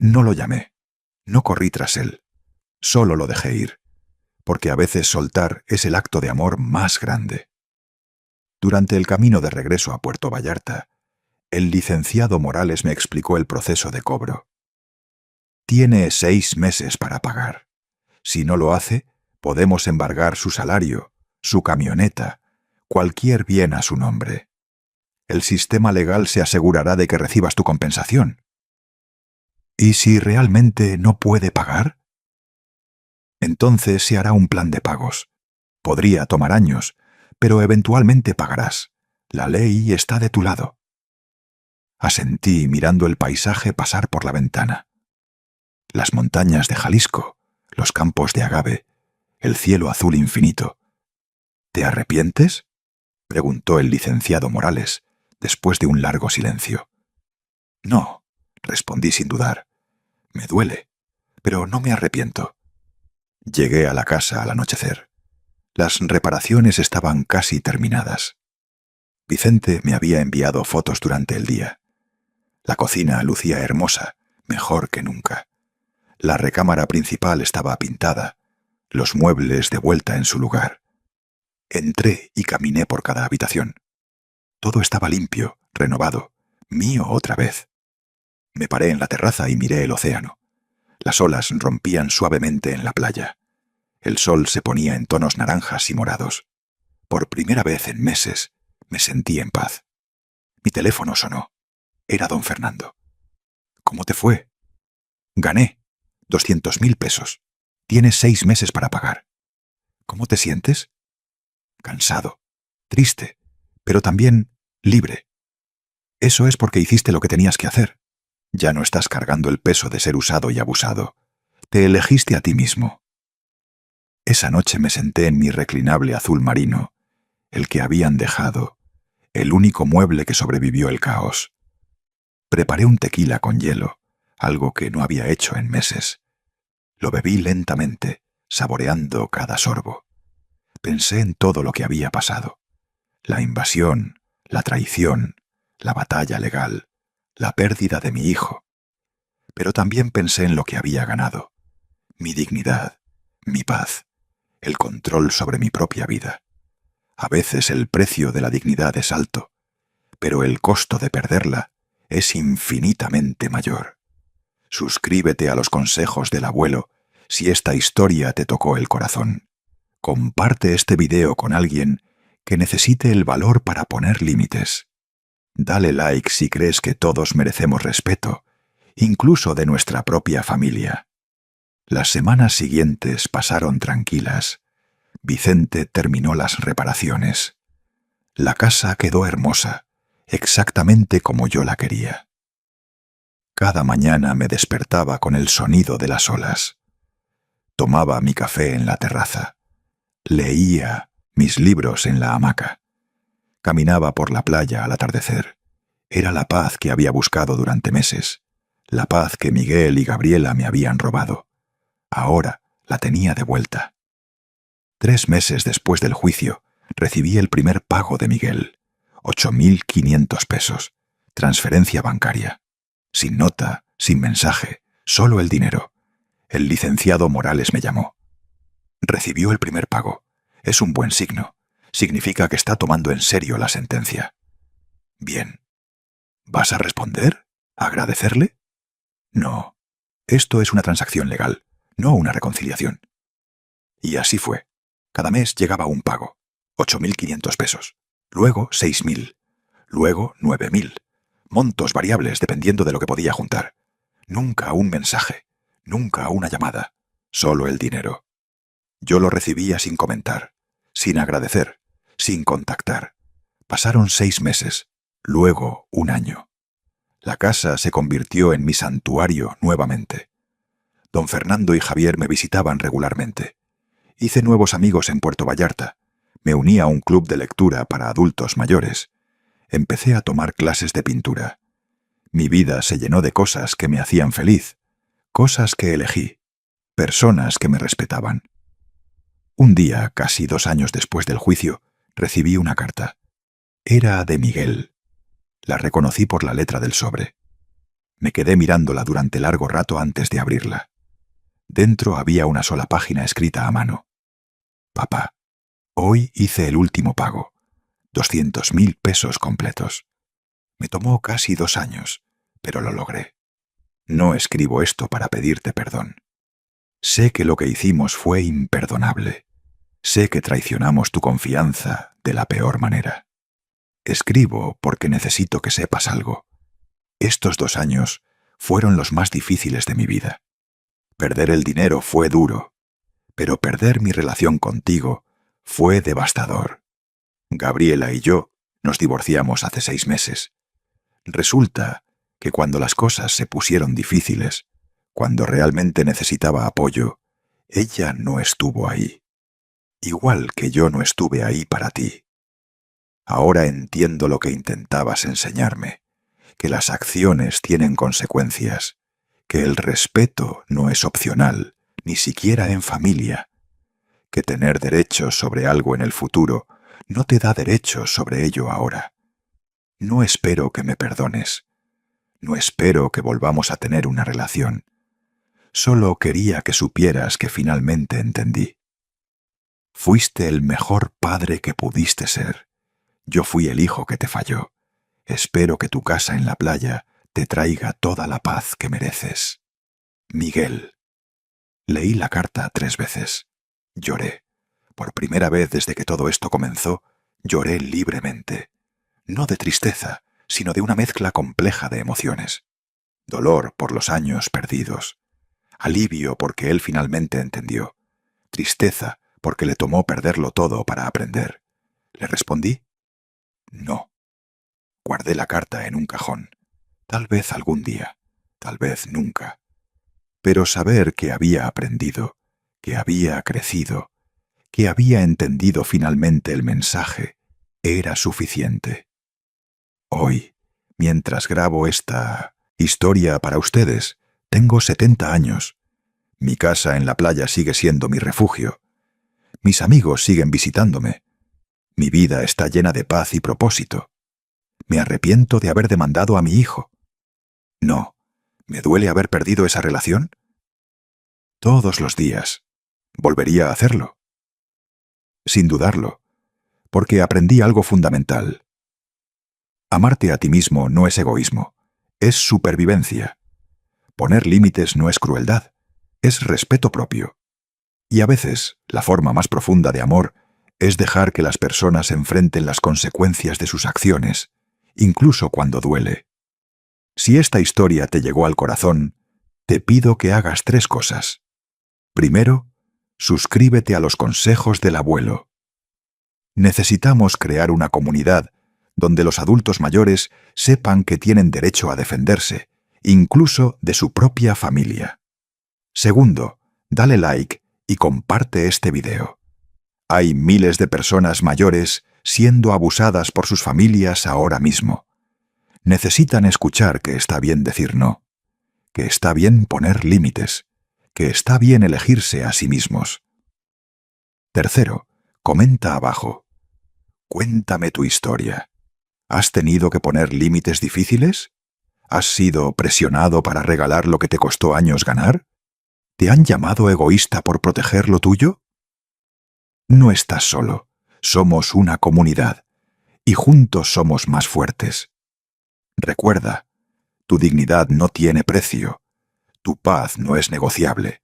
No lo llamé. No corrí tras él. Solo lo dejé ir. Porque a veces soltar es el acto de amor más grande. Durante el camino de regreso a Puerto Vallarta, el licenciado Morales me explicó el proceso de cobro. Tiene 6 meses para pagar. Si no lo hace, podemos embargar su salario, su camioneta, cualquier bien a su nombre. El sistema legal se asegurará de que recibas tu compensación. ¿Y si realmente no puede pagar? Entonces se hará un plan de pagos. Podría tomar años, pero eventualmente pagarás. La ley está de tu lado. Asentí mirando el paisaje pasar por la ventana. Las montañas de Jalisco, los campos de agave, el cielo azul infinito. ¿Te arrepientes?, preguntó el licenciado Morales, después de un largo silencio. No, respondí sin dudar. Me duele, pero no me arrepiento. Llegué a la casa al anochecer. Las reparaciones estaban casi terminadas. Vicente me había enviado fotos durante el día. La cocina lucía hermosa, mejor que nunca. La recámara principal estaba pintada, los muebles de vuelta en su lugar. Entré y caminé por cada habitación. Todo estaba limpio, renovado, mío otra vez. Me paré en la terraza y miré el océano. Las olas rompían suavemente en la playa. El sol se ponía en tonos naranjas y morados. Por primera vez en meses me sentí en paz. Mi teléfono sonó. Era don Fernando. ¿Cómo te fue? Gané 200.000 pesos. Tienes 6 meses para pagar. ¿Cómo te sientes? Cansado, triste, pero también libre. Eso es porque hiciste lo que tenías que hacer. Ya no estás cargando el peso de ser usado y abusado. Te elegiste a ti mismo. Esa noche me senté en mi reclinable azul marino, el que habían dejado, el único mueble que sobrevivió el caos. Preparé un tequila con hielo, algo que no había hecho en meses. Lo bebí lentamente, saboreando cada sorbo. Pensé en todo lo que había pasado. La invasión, la traición, la batalla legal, la pérdida de mi hijo. Pero también pensé en lo que había ganado. Mi dignidad, mi paz, el control sobre mi propia vida. A veces el precio de la dignidad es alto, pero el costo de perderla es infinitamente mayor. Suscríbete a los consejos del abuelo si esta historia te tocó el corazón. Comparte este video con alguien que necesite el valor para poner límites. Dale like si crees que todos merecemos respeto, incluso de nuestra propia familia. Las semanas siguientes pasaron tranquilas. Vicente terminó las reparaciones. La casa quedó hermosa, exactamente como yo la quería. Cada mañana me despertaba con el sonido de las olas. Tomaba mi café en la terraza. Leía mis libros en la hamaca. Caminaba por la playa al atardecer. Era la paz que había buscado durante meses, la paz que Miguel y Gabriela me habían robado. Ahora la tenía de vuelta. 3 meses después del juicio, recibí el primer pago de Miguel, 8.500 pesos, transferencia bancaria. Sin nota, sin mensaje, solo el dinero. El licenciado Morales me llamó. Recibió el primer pago. Es un buen signo. Significa que está tomando en serio la sentencia. Bien. ¿Vas a responder? ¿A agradecerle? No. Esto es una transacción legal, no una reconciliación. Y así fue. Cada mes llegaba un pago. 8.500 pesos. Luego 6.000. Luego 9.000. Montos variables dependiendo de lo que podía juntar. Nunca un mensaje. Nunca una llamada. Solo el dinero. Yo lo recibía sin comentar, sin agradecer, sin contactar. Pasaron 6 meses, luego 1 año. La casa se convirtió en mi santuario nuevamente. Don Fernando y Javier me visitaban regularmente. Hice nuevos amigos en Puerto Vallarta. Me uní a un club de lectura para adultos mayores. Empecé a tomar clases de pintura. Mi vida se llenó de cosas que me hacían feliz, cosas que elegí, personas que me respetaban. Un día, casi 2 años después del juicio, recibí una carta. Era de Miguel. La reconocí por la letra del sobre. Me quedé mirándola durante largo rato antes de abrirla. Dentro había una sola página escrita a mano. Papá, hoy hice el último pago. 200.000 pesos completos. Me tomó casi 2 años, pero lo logré. No escribo esto para pedirte perdón. Sé que lo que hicimos fue imperdonable. Sé que traicionamos tu confianza de la peor manera. Escribo porque necesito que sepas algo. Estos 2 años fueron los más difíciles de mi vida. Perder el dinero fue duro, pero perder mi relación contigo fue devastador. Gabriela y yo nos divorciamos hace 6 meses. Resulta que cuando las cosas se pusieron difíciles, cuando realmente necesitaba apoyo, ella no estuvo ahí. Igual que yo no estuve ahí para ti. Ahora entiendo lo que intentabas enseñarme, que las acciones tienen consecuencias, que el respeto no es opcional, ni siquiera en familia, que tener derechos sobre algo en el futuro no te da derechos sobre ello ahora. No espero que me perdones. No espero que volvamos a tener una relación. Solo quería que supieras que finalmente entendí. Fuiste el mejor padre que pudiste ser. Yo fui el hijo que te falló. Espero que tu casa en la playa te traiga toda la paz que mereces. Miguel. Leí la carta 3 veces. Lloré. Por primera vez desde que todo esto comenzó, lloré libremente. No de tristeza, sino de una mezcla compleja de emociones. Dolor por los años perdidos. Alivio porque él finalmente entendió. Tristeza porque le tomó perderlo todo para aprender. ¿Le respondí? No. Guardé la carta en un cajón. Tal vez algún día, tal vez nunca. Pero saber que había aprendido, que había crecido, que había entendido finalmente el mensaje, era suficiente. Hoy, mientras grabo esta historia para ustedes, tengo 70 años. Mi casa en la playa sigue siendo mi refugio. Mis amigos siguen visitándome. Mi vida está llena de paz y propósito. ¿Me arrepiento de haber demandado a mi hijo? No. ¿Me duele haber perdido esa relación? Todos los días. ¿Volvería a hacerlo? Sin dudarlo, porque aprendí algo fundamental. Amarte a ti mismo no es egoísmo, es supervivencia. Poner límites no es crueldad, es respeto propio. Y a veces, la forma más profunda de amor es dejar que las personas enfrenten las consecuencias de sus acciones, incluso cuando duele. Si esta historia te llegó al corazón, te pido que hagas 3 cosas. Primero, suscríbete a los consejos del abuelo. Necesitamos crear una comunidad donde los adultos mayores sepan que tienen derecho a defenderse, incluso de su propia familia. Segundo, dale like y comparte este video. Hay miles de personas mayores siendo abusadas por sus familias ahora mismo. Necesitan escuchar que está bien decir no, que está bien poner límites, que está bien elegirse a sí mismos. Tercero, comenta abajo. Cuéntame tu historia. ¿Has tenido que poner límites difíciles? ¿Has sido presionado para regalar lo que te costó años ganar? ¿Te han llamado egoísta por proteger lo tuyo? No estás solo. Somos una comunidad. Y juntos somos más fuertes. Recuerda, tu dignidad no tiene precio. Tu paz no es negociable.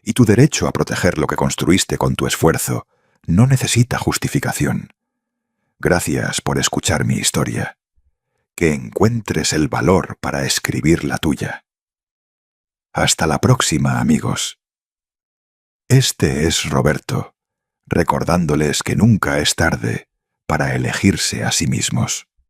Y tu derecho a proteger lo que construiste con tu esfuerzo no necesita justificación. Gracias por escuchar mi historia. Que encuentres el valor para escribir la tuya. Hasta la próxima, amigos. Este es Roberto, recordándoles que nunca es tarde para elegirse a sí mismos.